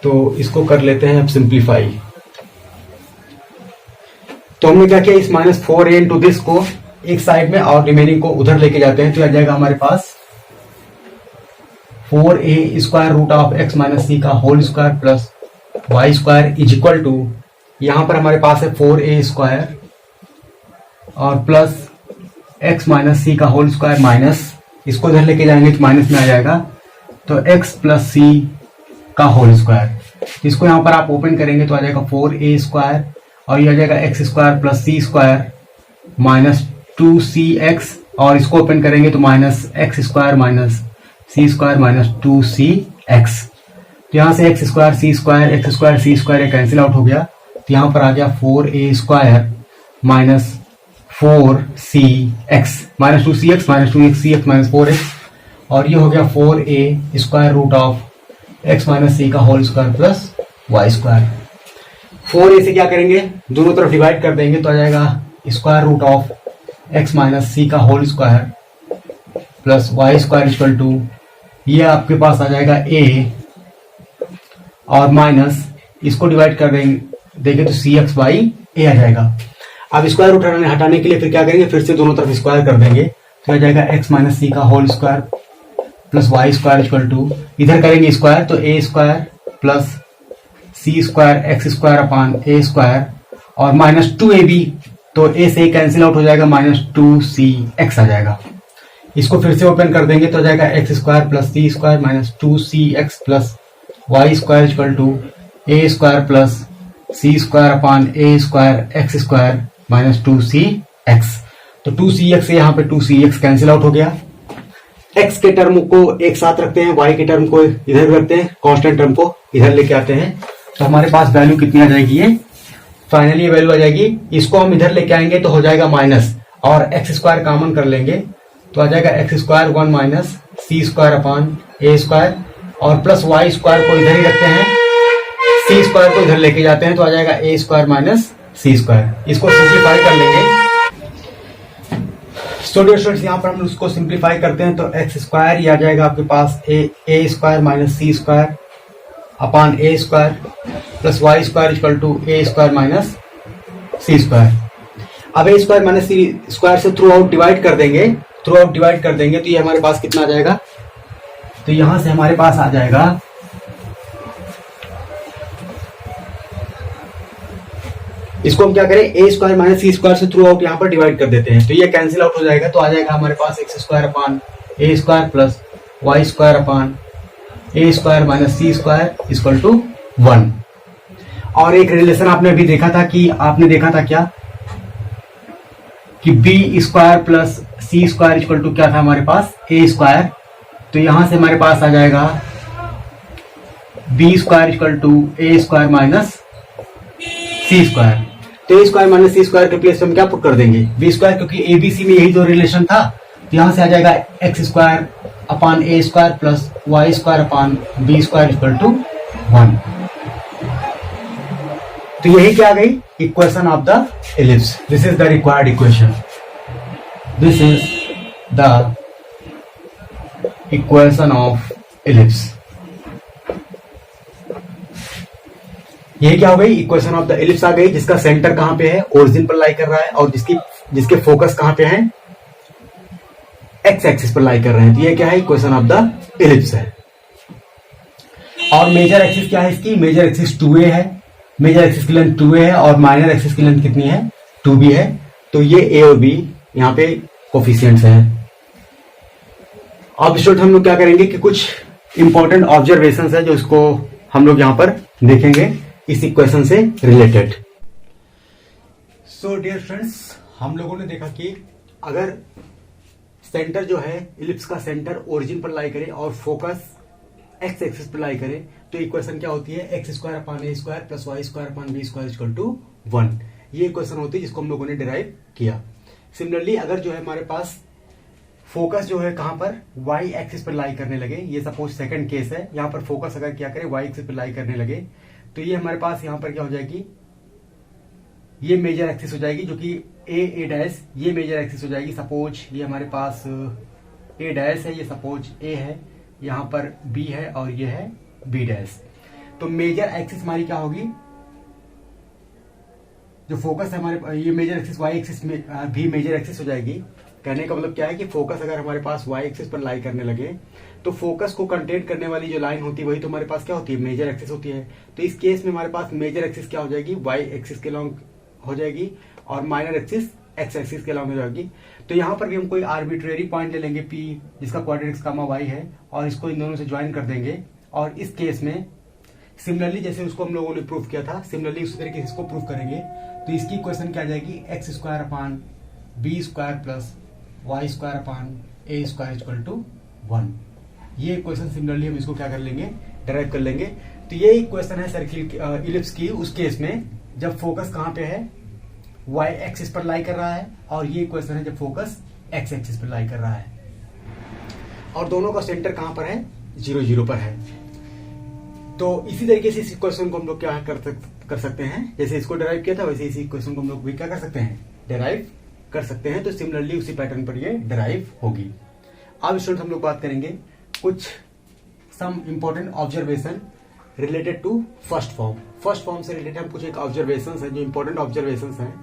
S1: तो इसको कर लेते हैं अब सिंप्लीफाई। तो हमने क्या किया, इस माइनस 4a इंटू दिस को एक साइड में और रिमेनिंग को उधर लेके जाते हैं। तो आ जाएगा हमारे पास 4a square root of x minus C का whole square plus y square is equal to, यहां पर हमारे पास है 4a स्क्वायर और प्लस x माइनस सी का होल स्क्वायर माइनस, इसको इधर लेके जाएंगे तो माइनस में आ जाएगा, तो x प्लस सी का होल स्क्वायर। इसको यहां पर आप ओपन करेंगे तो आ जाएगा 4a स्क्वायर और ये आ जाएगा x square plus C square minus 2cx और इसको ओपन करेंगे तो minus x square minus C square minus 2cx। तो यहां से x square C square x square C square ये कैंसिल आउट हो गया, तो यहां पर आ गया 4a square minus 4cx minus 2cx minus 2cx minus 4x और ये हो गया 4a square root of x minus C का whole square plus y square. 4a से क्या करेंगे, दोनों तरफ डिवाइड कर देंगे तो आ जाएगा square root of x minus C का whole square plus y square equal to, ये आपके पास आ जाएगा a और माइनस इसको डिवाइड कर देंगे तो cx बाई a आ जाएगा। अब स्क्वायर रूट हटाने के लिए फिर क्या करेंगे, फिर से दोनों तरफ स्क्वायर कर देंगे तो आ जाएगा x माइनस सी का whole square plus y square equal to, इधर करेंगे स्क्वायर तो a square plus C square X square upon a square और माइनस 2ab, तो a से कैंसिल आउट हो जाएगा, माइनस 2cx आ जाएगा। इसको फिर से ओपन कर देंगे तो आ जाएगा X square plus C square minus 2cx plus Y square equal to a square plus C square upon a square X square minus 2cx। तो 2cx से यहाँ पे 2cx कैंसिल आउट हो गया। x के टर्म को एक साथ रखते हैं, y के टर्म को इधर रखते हैं, कांस्टेंट टर्म को इधर लेके आते हैं, तो हमारे पास वैल्यू कितनी आ जाएगी, ये फाइनली ये वैल्यू आ जाएगी। इसको हम इधर लेके आएंगे तो हो जाएगा माइनस और एक्स स्क्वायर कॉमन कर लेंगे तो आ जाएगा X square 1 minus C square upon a square और प्लस वाई स्क्वायर को इधर ही रखते हैं, सी स्क्वायर को इधर लेके जाते हैं तो आ जाएगा a square minus C square. इसको सिंप्लीफाई कर लेंगे। सो डियर स्टूडेंट्स, यहाँ पर हम उसको सिंप्लीफाई करते हैं तो एक्स स्क्वायर ये आ जाएगा आपके पास A square minus C square upon A square plus Y square equal to A square minus C square. अब A square minus C square से थ्रू आउट डिवाइड कर देंगे, तो ये हमारे पास कितना आ जाएगा, तो यहां से हमारे पास आ जाएगा इसको हम क्या करें, ए स्क्वायर माइनस सी स्क्वायर से थ्रू आउट यहाँ पर डिवाइड कर देते हैं तो ये कैंसिल आउट हो जाएगा। तो आ जाएगा हमारे पास X square upon A square plus Y square upon A square minus C square equal to 1। और एक रिलेशन आपने अभी देखा था क्या कि B square plus C square equal to क्या था हमारे पास, ए स्क्वायर। तो यहां से हमारे पास आ जाएगा B square equal to A square minus C square. तो A square minus C square के प्लेस में हम क्या पुट कर देंगे, बी स्क्वायर, क्योंकि एबीसी में यही तो रिलेशन था। तो यहां से आ जाएगा X square upon A square plus Y square upon B square equal to 1। तो यही क्या आ गई, equation of the ellipse. This is the required equation, this is the equation of ellipse. ये क्या हो गई, इक्वेशन ऑफ द एलिप्स आ गई, जिसका सेंटर कहां पे है, ओरिजिन पर लाई कर रहा है और जिसके फोकस कहां पे है, एक्स एक्सिस पर लाई कर रहे हैं। तो ये क्या है, इक्वेशन ऑफ द एलिप्स है। और मेजर एक्सिस क्या है इसकी, मेजर एक्सिस 2a है, मेजर एक्सिस की लेंथ 2a है और माइनर एक्सिस की लेंथ कितनी है, 2b है। तो ये a और b यहाँ पे कोफिशिएंट्स हैं। अब स्टूडेंट हम लोग क्या करेंगे कि कुछ इंपॉर्टेंट ऑब्जर्वेशंस है जो इसको हम लोग यहाँ पर देखेंगे इस इक्वेशन से रिलेटेड। सो डियर फ्रेंड्स, हम लोगों ने देखा कि अगर सेंटर जो है इलिप्स का सेंटर ओरिजिन पर लाई करे और फोकस एक्स एक्सिस पर लाई करे तो इक्वेशन क्या होती है, X square upon A square plus Y square upon B square equal to 1। ये इक्वेशन होती है जिसको हम लोगों ने डिराइव किया। सिमिलरली अगर जो है हमारे पास फोकस जो है कहां पर, वाई एक्सिस पर लाई करने लगे, ये सपोज सेकंड केस है, यहां पर फोकस अगर क्या करे वाई एक्सिस पर लाई करने लगे तो ये हमारे पास यहां पर क्या हो जाएगी, ये मेजर एक्सिस हो जाएगी जो कि ए डैश, ये मेजर एक्सिस हो जाएगी। सपोज ये हमारे पास ए डैश है, ये सपोज ए है, यहां पर बी है और ये है बी डैश। तो मेजर एक्सिस हमारी क्या होगी, जो फोकस है हमारे, ये मेजर एक्सिस वाई एक्सिस में भी मेजर एक्सिस हो जाएगी। कहने का मतलब क्या है कि फोकस अगर हमारे पास वाई एक्सिस पर लाई करने लगे तो फोकस को कंटेंट करने वाली जो लाइन होती है वही तो हमारे पास क्या होती है, मेजर एक्सिस होती है। तो इस केस में हमारे पास मेजर एक्सिस क्या हो जाएगी, वाई एक्सिस के लॉन्ग हो जाएगी और माइनर एक्सिस एक्स एक्सिस के लॉन्ग हो जाएगी। तो यहां पर भी हम कोई आर्बिट्रेरी पॉइंट ले लेंगे P, जिसका क्वाड्रेटिक्स गामा वाई है, और इसको इन दोनों से ज्वाइन कर देंगे। और इस केस में सिमिलरली जैसे उसको हम लोगों ने प्रूव किया था, सिमिलरली उसी तरीके से इसको प्रूव करेंगे। तो इसकी इक्वेशन क्या आ जाएगी, X square upon B square plus Y square upon A square equal to 1। ये इक्वेशन सिमिलरली हम इसको क्या कर लेंगे, डिराइव कर लेंगे। तो ये इक्वेशन है सर्किल इलिप्स की उस केस में जब फोकस कहां पे है, वाई एक्सिस पर लाई कर रहा है, और ये इक्वेशन है जब फोकस एक्स एक्सिस पर लाई कर रहा है और दोनों का सेंटर कहां पर है, 0 0 पर है। तो इसी तरीके से इस इक्वेशन को हम लोग क्या कर सकते हैं, जैसे इसको डिराइव किया था वैसे इसी इक्वेशन को हम लोग भी क्या कर सकते हैं, डिराइव कर सकते हैं। तो सिमिलरली उसी पैटर्न पर ये डिराइव होगी। अब स्टूडेंट हम लोग बात करेंगे कुछ some important observation related to first form. First form से रिलेटेड हम कुछ एक ऑब्जर्वेशन है जो इंपॉर्टेंट ऑब्जर्वेशन हैं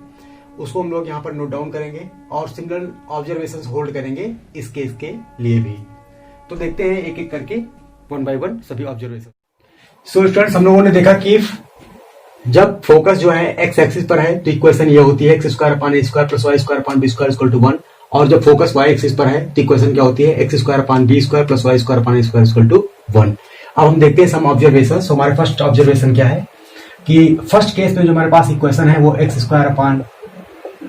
S1: उसको हम लोग यहाँ पर नोट डाउन करेंगे और सिमिलर ऑब्जर्वेशन होल्ड करेंगे इस केस के लिए भी। तो देखते हैं एक एक करके 1 by 1 सभी ऑब्जर्वेशन। सो स्टूडेंट्स, हम लोगों ने देखा कि जब फोकस जो है एक्स एक्सिस पर है तो इक्वेशन ये होती है X square upon A square plus Y square upon B square equal to 1। और जब फोकस वाई एक्सिस पर है तो इक्वेशन क्या होती है, X square upon B square plus Y square upon A square equal to 1। अब हम देखते हैं सम ऑब्जर्वेशन। हमारे फर्स्ट ऑब्जर्वेशन क्या है कि फर्स्ट केस में जो हमारे पास इक्वेशन है वो X square upon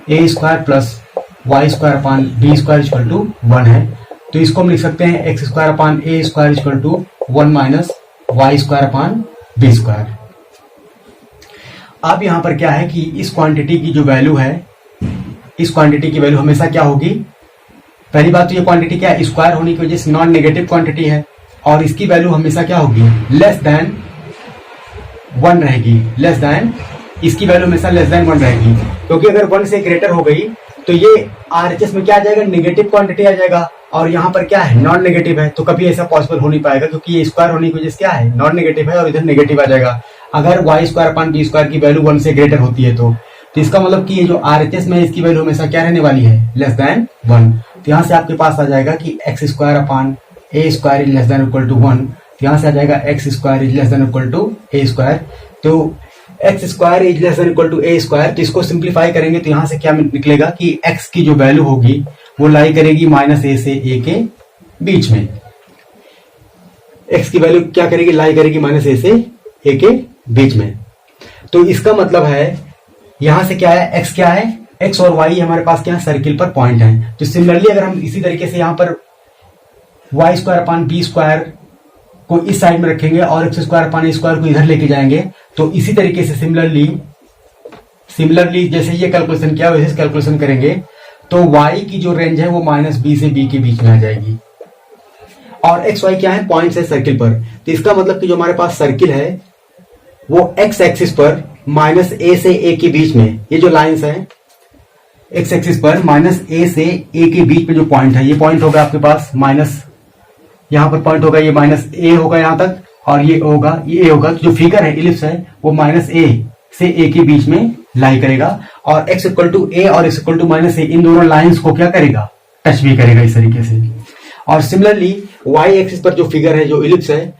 S1: A square plus Y square upon B square equal to 1 है। तो इसको हम लिख सकते हैं X square upon A square equal to 1 minus Y square upon B square. अब यहां पर क्या है कि इस क्वांटिटी की जो वैल्यू है, इस क्वांटिटी की वैल्यू हमेशा क्या होगी, पहली बात तो ये क्वांटिटी क्या है, स्क्वायर होने की वजह से नॉन नेगेटिव क्वांटिटी है और इसकी वैल्यू हमेशा क्या होगी, लेस देन 1 रहेगी, लेस देन इसकी वैल्यू हमेशा लेस देन 1 रहेगी, क्योंकि अगर 1 से ग्रेटर हो गई तो ये RHS में क्या आ जाएगा, नेगेटिव क्वांटिटी आ जाएगा, और यहाँ पर क्या है, नॉन नेगेटिव है, तो कभी ऐसा पॉसिबल हो नहीं पाएगा, क्योंकि ये स्क्वायर होने की वजह से क्या है, नॉन नेगेटिव है और इधर नेगेटिव आ जाएगा। अगर Y square upon B square की वैल्यू 1 से ग्रेटर होती है तो इसका मतलब कि ये जो RHS में इसकी वैल्यू हमेशा क्या रहने वाली है, लेस देन 1। तो यहाँ से आपके पास आ जाएगा कि X square upon A square is less than equal to 1। तो यहाँ से आ जाएगा X square is less than equal to A square. तो X square is less than equal to A square, तो इसको सिंप्लीफाई करेंगे तो यहाँ से क्या निकलेगा कि एक्स की जो वैल्यू होगी वो लाई करेगी माइनस ए से ए के बीच में। एक्स की वैल्यू क्या करेगी, लाई करेगी माइनस ए से ए के बीच में। तो इसका मतलब है यहां से क्या है, एक्स क्या है, एक्स और वाई हमारे पास क्या है, सर्किल पर पॉइंट है। तो सिमिलरली अगर हम इसी तरीके से यहां पर Y square upon B square को इस साइड में रखेंगे और X square upon A square को इधर लेके जाएंगे, तो इसी तरीके से सिमिलरली जैसे ये कैलकुलेशन किया वैसे कैलकुलेशन करेंगे तो y की जो रेंज है वो माइनस बी से बी के बीच में आ जाएगी, और एक्स वाई क्या है, पॉइंट्स है सर्किल पर। तो इसका मतलब कि जो हमारे पास सर्किल है वो एक्स एक्सिस पर माइनस ए से ए के बीच में, ये जो लाइंस है एक्स एक्सिस पर माइनस ए से ए के बीच में जो पॉइंट है, ये पॉइंट होगा आपके पास माइनस, यहां पर पॉइंट होगा ये माइनस ए होगा यहां तक, और ये होगा ये होगा। तो जो फिगर है इलिप्स है वो माइनस ए से ए के बीच में लाई करेगा, और x इक्वल टू ए और x इक्वल टू माइनस ए, इन दोनों लाइंस को क्या करेगा, टच भी करेगा इस तरीके से। और सिमिलरली y एक्सिस पर जो फिगर है, जो इलिप्स है,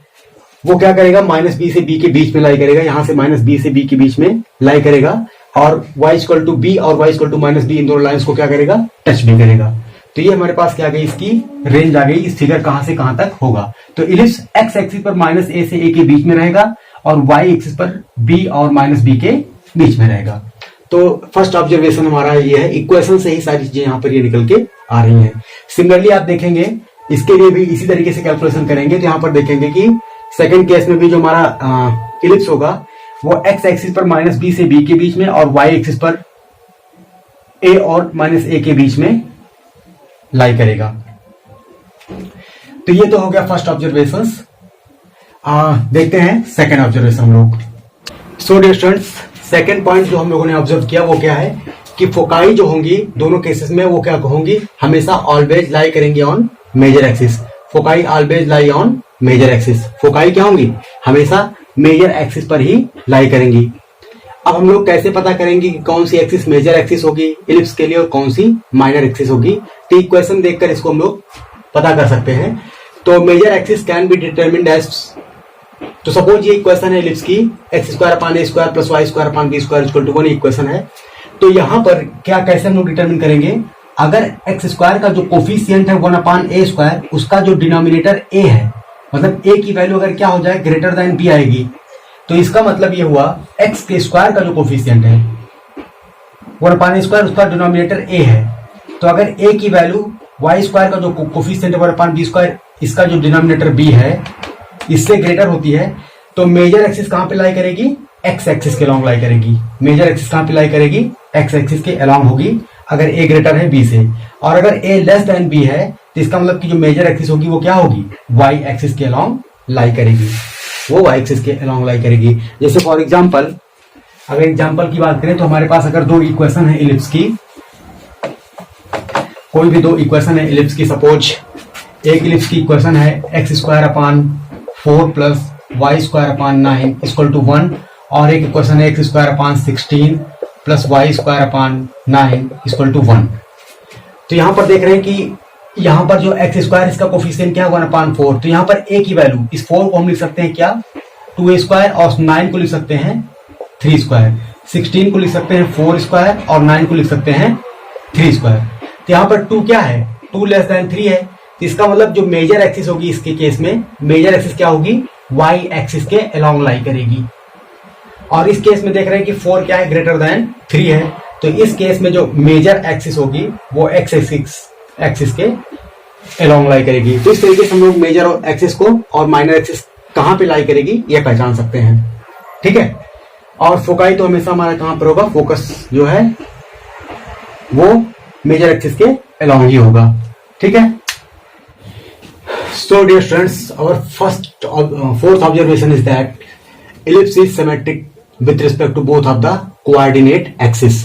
S1: वो क्या करेगा, माइनस बी से बी के बीच में लाई करेगा, यहां से माइनस बी से बी के बीच में लाई करेगा, और y इक्वल टू बी और y equal to minus B, इन दोनों लाइंस को क्या करेगा, टच भी करेगा। तो ये हमारे पास क्या आ गई, इसकी रेंज आ गई, इस फिगर कहां से कहां तक होगा। तो इलिप्स x एक्सिस पर माइनस ए से ए के बीच में रहेगा और y एक्सिस पर b और माइनस बी के बीच में रहेगा। तो फर्स्ट ऑब्जर्वेशन हमारा ये है, इक्वेशन से ही सारी चीजें यहाँ पर ये निकल के आ रही हैं। सिमिलरली आप देखेंगे इसके लिए भी इसी तरीके से कैलकुलेशन करेंगे, तो यहाँ पर देखेंगे कि सेकंड केस में भी जो हमारा इलिप्स होगा वो x एक्सिस पर माइनस बी से बी के बीच में और y एक्सिस पर a और माइनस ए के बीच में लाई करेगा। तो ये तो हो गया फर्स्ट ऑब्जर्वेशन। देखते हैं सेकंड ऑब्जर्वेशन हम लोग। So dear students, second point जो हम लोगों ने ऑब्जर्व किया वो क्या है कि फोकाई जो होंगी दोनों केसेस में वो क्या होंगी, हमेशा ऑलवेज लाई करेंगे on major axis. Foci always lie on major axis. Foci क्या होंगी, हमेशा मेजर एक्सिस पर ही लाई करेंगी। अब हम लोग कैसे पता करेंगे कि कौन सी एक्सिस मेजर एक्सिस होगी इलिप्स के लिए और कौन सी माइनर एक्सिस होगी, तो इक्वेशन देखकर इसको हम लोग पता कर सकते हैं। तो major axis can be determined as, तो सपोज ये इक्वेशन है इलिप्स की, X square upon A square plus Y square upon B square equal to 1 equation है। तो यहां पर क्या कैसे हम लोग डिटरमिन करेंगे, अगर एक्स स्क्वायर का जो कोफिशिएंट है 1 अपॉन ए स्क्वायर, उसका जो डिनोमिनेटर ए है, मतलब ए की वैल्यू अगर क्या हो जाए ग्रेटर देन बी आएगी, तो इसका मतलब ये हुआ एक्स के स्क्वायर का जो कोफिशिएंट है 1 अपॉन ए स्क्वायर, उसका डिनोमिनेटर ए है। तो अगर ए की वैल्यू वाई स्क्वायर का जो कोफिशिएंट है 1 अपॉन बी स्क्वायर, इसका जो डिनोमिनेटर बी है, इससे ग्रेटर होती है, तो मेजर एक्सिस कहां पे लाई करेगी, एक्स एक्सिस के अलोंग लाई करेगी। मेजर एक्सिस कहां पे लाई करेगी, एक्स एक्सिस के अलोंग होगी, अगर ए ग्रेटर है बी से। और अगर ए लेस देन बी है तो इसका मतलब कि जो मेजर एक्सिस होगी वो क्या होगी, वाई एक्सिस के अलोंग लाई करेगी, वो वाई एक्सिस के अलोंग लाई करेगी। जैसे फॉर एग्जांपल, अगर एग्जांपल की बात करें तो हमारे पास अगर दो इक्वेशन है इलिप्स की, कोई भी दो इक्वेशन है इलिप्स की, सपोज एक इलिप्स की इक्वेशन है X square upon 4 plus Y square upon 9 equal to 1, और एक इक्वेशन है X square upon 16 plus Y square upon 9 equal to 1। तो यहां पर देख रहे हैं कि यहां पर जो एक्स स्क्वायर इसका कोफिशिएंट क्या है 1 अपॉन 4, तो यहां पर ए की वैल्यू, इस 4 को हम लिख सकते हैं क्या 2a स्क्वायर, और 9 को लिख सकते हैं 3 स्क्वायर, 16 को लिख सकते हैं 4 स्क्वायर और 9 को लिख सकते हैं 3 स्क्वायर। तो यहां पर 2 क्या है, 2 लेस देन 3 है, तो इसका मतलब जो मेजर एक्सिस होगी इसके केस में, मेजर एक्सिस क्या होगी, वाई एक्सिस के अलोंग लाई करेगी। और इस केस में देख रहे हैं कि 4 क्या है, ग्रेटर देन 3 है, तो इस केस में जो मेजर एक्सिस होगी वो एक्स एक्सिस के अलोंग लाई करेगी। तो इस तरीके से हम लोग मेजर एक्सिस को और माइनर एक्सिस कहां पे लाई करेगी ये पहचान सकते हैं, ठीक है। और फोकाई तो हमेशा हमारा कहां पर होगा, फोकस जो है वो मेजर एक्सिस के अलोंग ही होगा, ठीक है। So dear students, our fourth observation is that ellipse is symmetric with respect to both of the coordinate axis.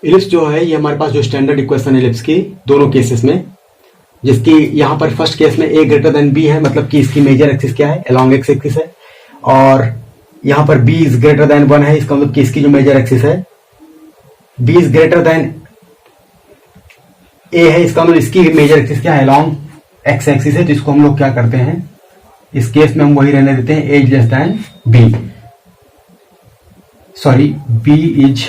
S1: Ellipse जो है ये हमारे पास जो स्टैंडर्ड इक्वेशन इलिप्स की दोनों केसेस में, जिसकी यहाँ पर फर्स्ट केस में a ग्रेटर देन b है, मतलब कि इसकी मेजर एक्सिस क्या है, अलोंग एक्स एक्सिस है, और यहाँ पर b इज ग्रेटर देन 1 है, इसका मतलब कि इसकी जो मेजर एक्सिस है b is greater then a है, इसका मतलब इसकी मेजर एक्सिस क्या है, अलोंग एक्स एक्सिस है। तो इसको हम लोग क्या करते हैं, इस केस में हम वही रहने देते हैं, a is less then b, sorry b is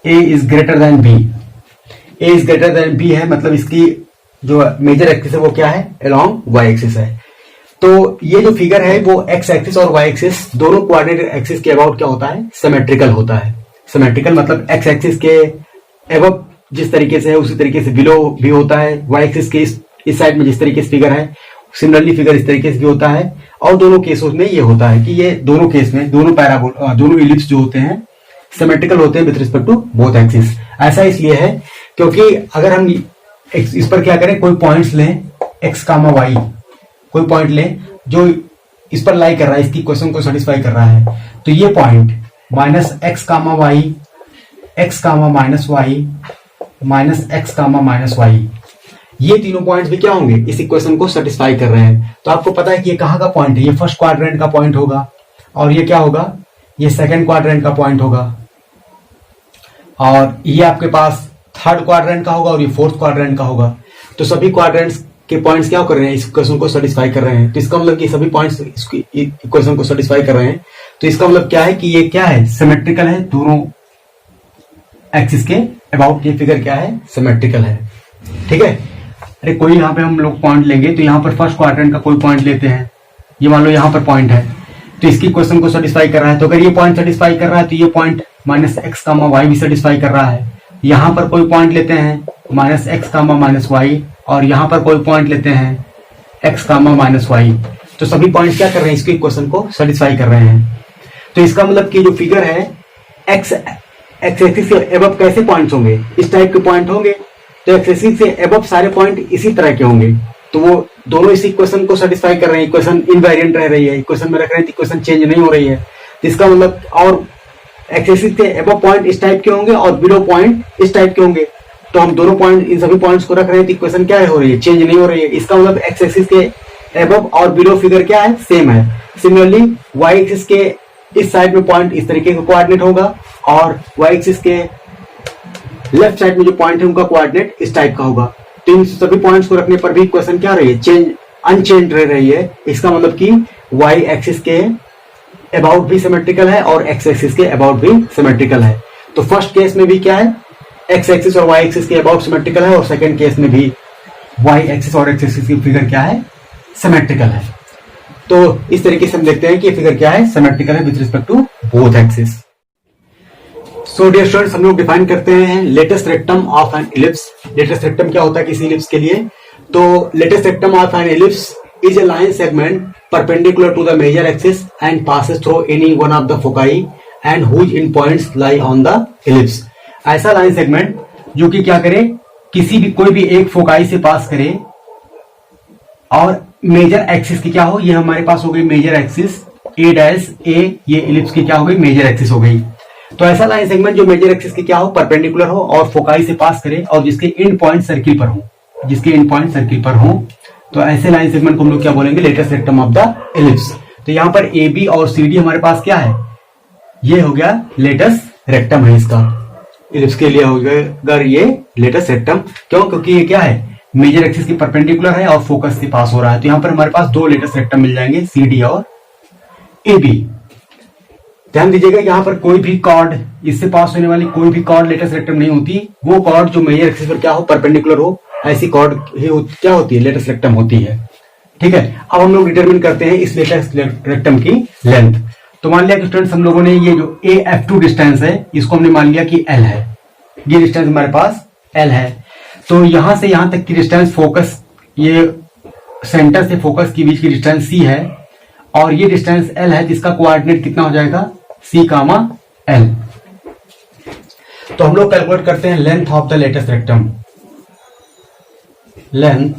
S1: a is greater than b, a is greater than b है, मतलब इसकी जो मेजर एक्सिस है वो क्या है, अलोंग y एक्सिस है। तो ये जो फिगर है वो x एक्सिस और y एक्सिस दोनों कोऑर्डिनेट एक्सिस के अबाउट क्या होता है, सिमेट्रिकल होता है। सिमेट्रिकल मतलब x एक्सिस के अबव जिस तरीके से है उसी तरीके से बिलो भी होता है, y एक्सिस के इस साइड में जिस तरीके से फिगर है सिमिलरली फिगर इस तरीके से भी होता है। और दोनों केसों में ये होता है कि ये दोनों केस में दोनों इलिप्स जो होते हैं सिमेट्रिकल होते हैं with respect to both axis. ऐसा इसलिए है क्योंकि अगर हम इस पर क्या करें, कोई पॉइंट्स लें x कामा y, कोई पॉइंट लें जो इस पर लाई कर रहा है, इसकी इक्वेशन को सेटिस्फाई कर रहा है, तो ये point minus X comma Y, X comma minus Y, minus X comma minus Y, ये तीनों पॉइंट्स भी क्या होंगे, इस इक्वेशन को सेटिस्फाई कर रहे हैं। तो आपको पता है कि ये कहाँ का पॉइंट है, ये फर्स्ट क्वाड्रेंट का पॉइंट होगा, और ये क्या होगा, ये सेकंड क्वाड्रेंट का पॉइंट होगा, और ये आपके पास थर्ड क्वाड्रेंट का होगा, और ये फोर्थ क्वाड्रेंट का होगा। तो सभी क्वाड्रेंट्स के पॉइंट्स क्या कर रहे हैं, इस इक्वेशन को सेटिस्फाई कर रहे हैं। तो इसका मतलब कि सभी पॉइंट्स इसकी इक्वेशन को सेटिस्फाई कर रहे हैं। तो इसका मतलब क्या है कि ये क्या है, सिमेट्रिकल है, दोनों एक्सिस के अबाउट ये फिगर क्या है, सिमेट्रिकल है। ठीक है। अरे कोई यहाँ पे हम लोग पॉइंट लेंगे, तो यहाँ पर फर्स्ट क्वाड्रेंट का कोई पॉइंट लेते हैं, ये मान लो यहाँ पर पॉइंट है, तो इसकी इक्वेशन को सेटिस्फाई कर रहा है। तो अगर ये पॉइंट सेटिस्फाई कर रहा है तो ये point minus X comma Y भी सेटिस्फाई कर रहा है। यहाँ पर कोई पॉइंट लेते हैं minus X comma minus Y, और यहाँ पर कोई पॉइंट लेते हैं एक्स कामा माइनस वाई। तो सभी पॉइंट क्या कर रहे हैं, इसकी इक्वेशन को सेटिस्फाई कर रहे हैं। तो इसका मतलब कि जो फिगर है एक्स एक्सिस से एबव कैसे पॉइंट्स होंगे, इस टाइप के पॉइंट होंगे। तो एक्स एक्सिस से एबव सारे पॉइंट इसी तरह के होंगे। तो वो दोनों इस इक्वेशन को सेटिस्फाई कर रहे हैं, इक्वेशन इनवेरिएंट रह रही है, इक्वेशन में रख रहे हैं, इक्वेशन चेंज नहीं हो रही है। तो इसका मतलब और एक्स एक्सिस के एबव पॉइंट इस टाइप के होंगे और बिलो पॉइंट इस टाइप के होंगे। तो हम दोनों पॉइंट, इन सभी पॉइंट्स को रख रहे हैं, तो इक्वेशन क्या हो रही है, चेंज नहीं हो रही है। इसका मतलब एक्स एक्सिस के एबव और बिलो फिगर क्या है, सेम है। सिमिलरली वाई एक्सिस के इस साइड में पॉइंट इस तरीके का कोऑर्डिनेट होगा, और वाई एक्सिस के लेफ्ट साइड में जो पॉइंट है उनका कोऑर्डिनेट इस टाइप का होगा। तो इन सभी पॉइंट्स को रखने पर भी इक्वेशन क्या रही है, चेंज अनचेंज रह रही है। इसका मतलब कि वाई एक्सिस के अबाउट भी सिमेट्रिकल है और एक्स एक्सिस के अबाउट भी सिमेट्रिकल है। तो फर्स्ट केस में भी क्या है, एक्स एक्सिस और वाई एक्सिस के अबाउट सिमेट्रिकल है, और सेकंड केस में भी वाई एक्सिस और एक्स एक्सिस की फिगर क्या है, सिमेट्रिकल है। तो इस तरीके से हम देखते हैं कि ये फिगर क्या है, सिमेट्रिकल है with respect to both axis. So dear students, हम लोग डिफाइन करते हैं latus rectum of an ellipse. Latus rectum क्या होता है किसी इलिप्स के लिए, तो latus rectum of an ellipse is a line segment perpendicular to the major axis and passes through any one of the foci and whose endpoints lie on the ellipse। ऐसा line segment जो कि क्या करे, किसी भी कोई भी एक फोकाई से पास करे और मेजर एक्सिस की क्या हो, ये हमारे पास हो गई मेजर एक्सिस ए डैश ए, ये इलिप्स की क्या हो गई, मेजर एक्सिस हो गई। तो ऐसा लाइन सेगमेंट जो मेजर एक्सिस की क्या हो, परपेंडिकुलर हो और फोकाई से पास करे और जिसके एंड पॉइंट सर्किल पर हो, जिसके एंड पॉइंट सर्किल पर हो, तो ऐसे लाइन सेगमेंट को हम लोग क्या बोलेंगे, latest rectum of the ellipse. तो यहाँ पर ए बी और सी डी हमारे पास क्या है, ये हो गया लेटेस्ट रेक्टम है इसका, इलिप्स के लिए हो गया ये लेटेस्ट रेक्टम। क्यों, क्योंकि ये क्या है, मेजर एक्सिस की परपेंडिकुलर है और फोकस से पास हो रहा है। तो यहाँ पर हमारे पास दो लेटेस्ट रेक्टम मिल जाएंगे, सी डी और ए बी। ध्यान दीजिएगा यहाँ पर कोई भी कॉर्ड, इससे पास होने वाली कोई भी कॉर्ड लेटेस्ट रेक्टम नहीं होती। वो कॉर्ड जो मेजर एक्सिस पर क्या हो, परपेंडिकुलर हो, ऐसी कॉर्ड ही क्या होती है, लेटेस्ट रेक्टम होती है। ठीक है। अब हम लोग डिटरमिन करते हैं इस लेटेस्ट रेक्टम की लेंथ। तो मान लिया कि स्टूडेंट्स हम लोगों ने ये जो AF2 डिस्टेंस है इसको हमने मान लिया कि L है, ये डिस्टेंस हमारे पास L है। तो यहां से यहां तक की डिस्टेंस फोकस, ये सेंटर से फोकस के बीच की डिस्टेंस C है, और ये डिस्टेंस L है जिसका कोऑर्डिनेट कितना हो जाएगा, C कामा L। तो हम लोग कैलकुलेट करते हैं length of the latus rectum. Length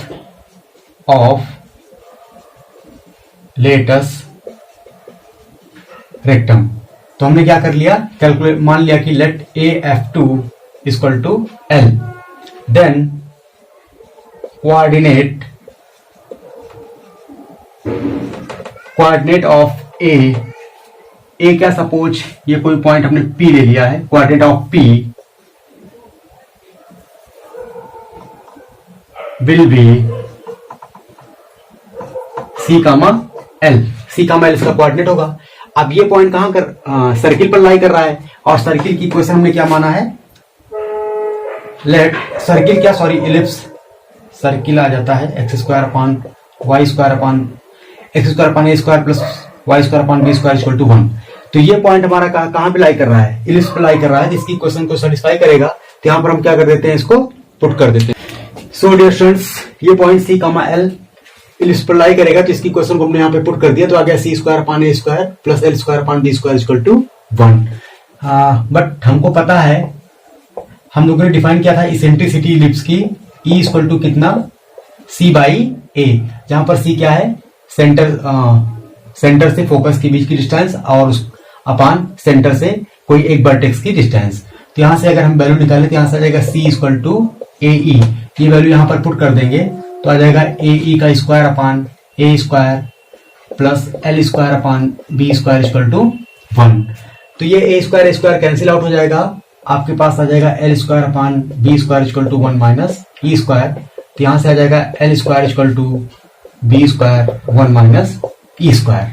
S1: of latus rectum, तो हमने क्या कर लिया, कैलकुलेट मान लिया कि let AF2 equal to L, then coordinate of A क्या, सपोज ये कोई पॉइंट हमने P ले लिया है, coordinate of P will be C, L, C, L इसका कोऑर्डिनेट होगा। अब ये पॉइंट कहां कर सर्किल पर लाई कर रहा है, और सर्किल की इक्वेशन हमने क्या माना है, लेट सर्किल क्या, सॉरी इलिप्स, सर्किल आ जाता है X square upon Y square upon X square upon A square plus Y square upon B square equal to 1। तो ये पॉइंट हमारा कहां पे लाई कर रहा है, इलिप्स पे लाई कर रहा है, जिसकी इक्वेशन को सेटिस्फाई करेगा। तो यहां पर हम क्या कर देते हैं, इसको पुट कर देते हैं। सो डियर स्टूडेंट्स, ये पॉइंट C, L इलिप्स पर लाई करेगा, तो इसकी क्वेश्चन को हमने यहाँ पे पुट कर दिया, तो आ गया C square upon A square plus L square upon B square equal to 1। But हमको पता है, हम लोगों ने डिफाइन किया था इसेंट्रिसिटी इलिप्स की, E इक्वल टू कितना, C बाई A, जहां पर C क्या है, सेंटर से फोकस के बीच की डिस्टेंस, और अपान सेंटर से कोई एक वर्टेक्स की डिस्टेंस। तो यहां से अगर हम वैल्यू निकालें तो यहां से आ जाएगा C इक्वल टू AE, ये वैल्यू यहां पर पुट कर देंगे तो आ जाएगा AE का square upon A square plus L square upon B square equal to 1। तो ये A स्क्वायर कैंसिल आउट हो जाएगा, आपके पास आ जाएगा L square upon B square equal to 1 minus E square. तो यहां से आ जाएगा L square equal to B square 1 minus E square.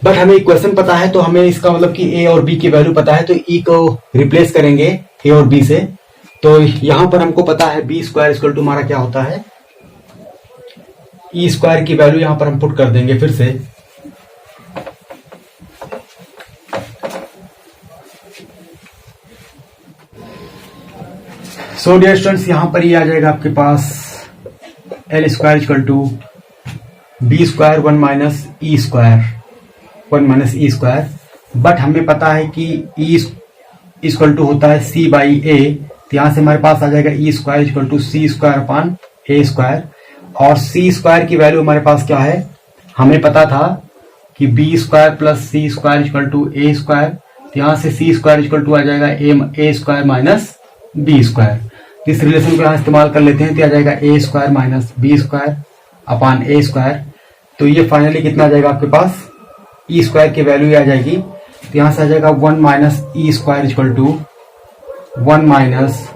S1: But हमें इक्वेशन पता है, तो हमें इसका मतलब कि A और B की वैल्यू पता है, तो E को रिप्लेस करेंगे A और B से। तो यहां पर हमको पता है B स्क्वायर इक्वल टू हमारा क्या होता है, E स्क्वायर की वैल्यू यहां पर हम पुट कर देंगे फिर से। सो डियर स्टूडेंट्स, यहां पर ये आ जाएगा आपके पास L square equal to B square 1 minus E square 1 minus E square. But हमें पता है कि E इक्वल टू होता है C बाई A, तो यहां से हमारे पास आ जाएगा E square equal to C square upon A square. और C स्क्वायर की वैल्यू हमारे पास क्या है, हमें पता था कि B square plus C square equal to A square. तो यहां से C स्क्वायर इक्वल टू आ जाएगा A square minus B square. तो इस रिलेशन को यहां इस्तेमाल कर लेते हैं, तो आ जाएगा A square minus B square upon A square. तो ये फाइनली कितना आ जाएगा आपके पास, E स्क्वायर की वैल्यू आ जाएगी, तो यहां से आ जाएगा 1 minus E square equal to 1 minus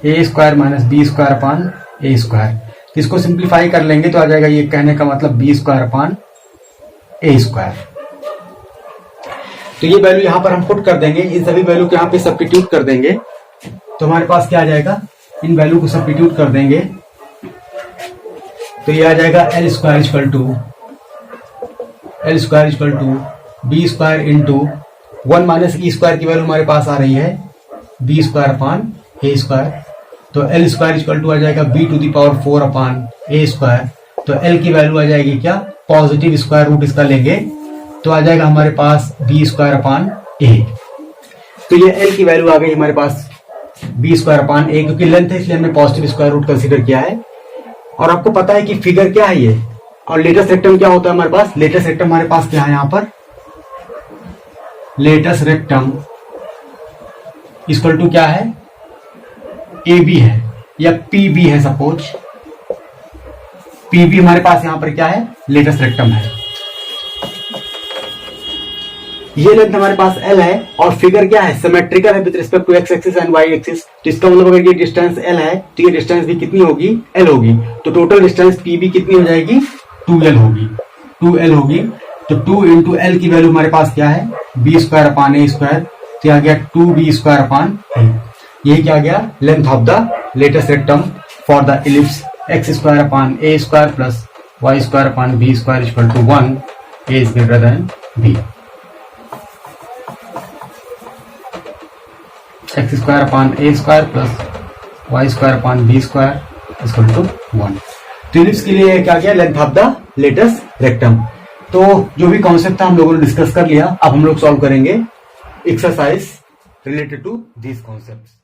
S1: A square minus B square upon A square. इसको सिंप्लीफाई कर लेंगे तो आ जाएगा, ये कहने का मतलब B square upon A square. तो ये वैल्यू यहां पर हम पुट कर देंगे, इन सभी वैल्यू को यहां पे सब्स्टिट्यूट कर देंगे, तो हमारे पास क्या आ जाएगा, इन वैल्यू को सब्स्टिट्यूट कर देंगे तो ये आ जाएगा L square equal to B square into 1 minus E square की वैल्यू हमारे पास आ रही है B square upon A square. तो L स्क्वायर इक्वल टू आ जाएगा B to the power 4 upon A square. तो L की वैल्यू आ जाएगी क्या, पॉजिटिव स्क्वायर रूट इसका लेंगे तो आ जाएगा हमारे पास B स्क्वायर अपान A। तो ये L की वैल्यू आ गई हमारे पास B स्क्वायर अपान A, क्योंकि लेंथ है इसलिए हमने पॉजिटिव स्क्वायर रूट कंसीडर किया है। और आपको पता है कि फिगर क्या है ये, और लेटेस्ट रेक्टम क्या होता है हमारे पास, लेटेस्ट रेक्टम हमारे पास क्या है, यहाँ पर लेटेस्ट रेक्टम इक्वल टू क्या है, AB है या PB है, सपोज PB हमारे पास यहां पर क्या है, लेटेस्ट रेक्टम है। ये लेंथ हमारे पास L है, और फिगर क्या है, सिमेट्रिकल है with respect to x axis and y axis. तो इसका मतलब अगर ये डिस्टेंस L है तो ये डिस्टेंस भी कितनी होगी, L होगी। तो टोटल डिस्टेंस PB कितनी हो जाएगी, 2L होगी। तो 2 इंटू L की वैल्यू हमारे पास क्या है, B square upon A square. तो आ गया 2B स्क्वायर अपान A। ये क्या आ गया, length of the latus rectum for the ellipse x square upon A square plus y square upon B square equal to 1, A is greater than B। x square upon A square plus y square upon B square equal to 1। तो ellipse के लिए क्या गया, length of the latus rectum. तो जो भी concept था हम लोगों ने डिस्कस कर लिया। अब हम लोग सॉल्व करेंगे exercise related to these concepts.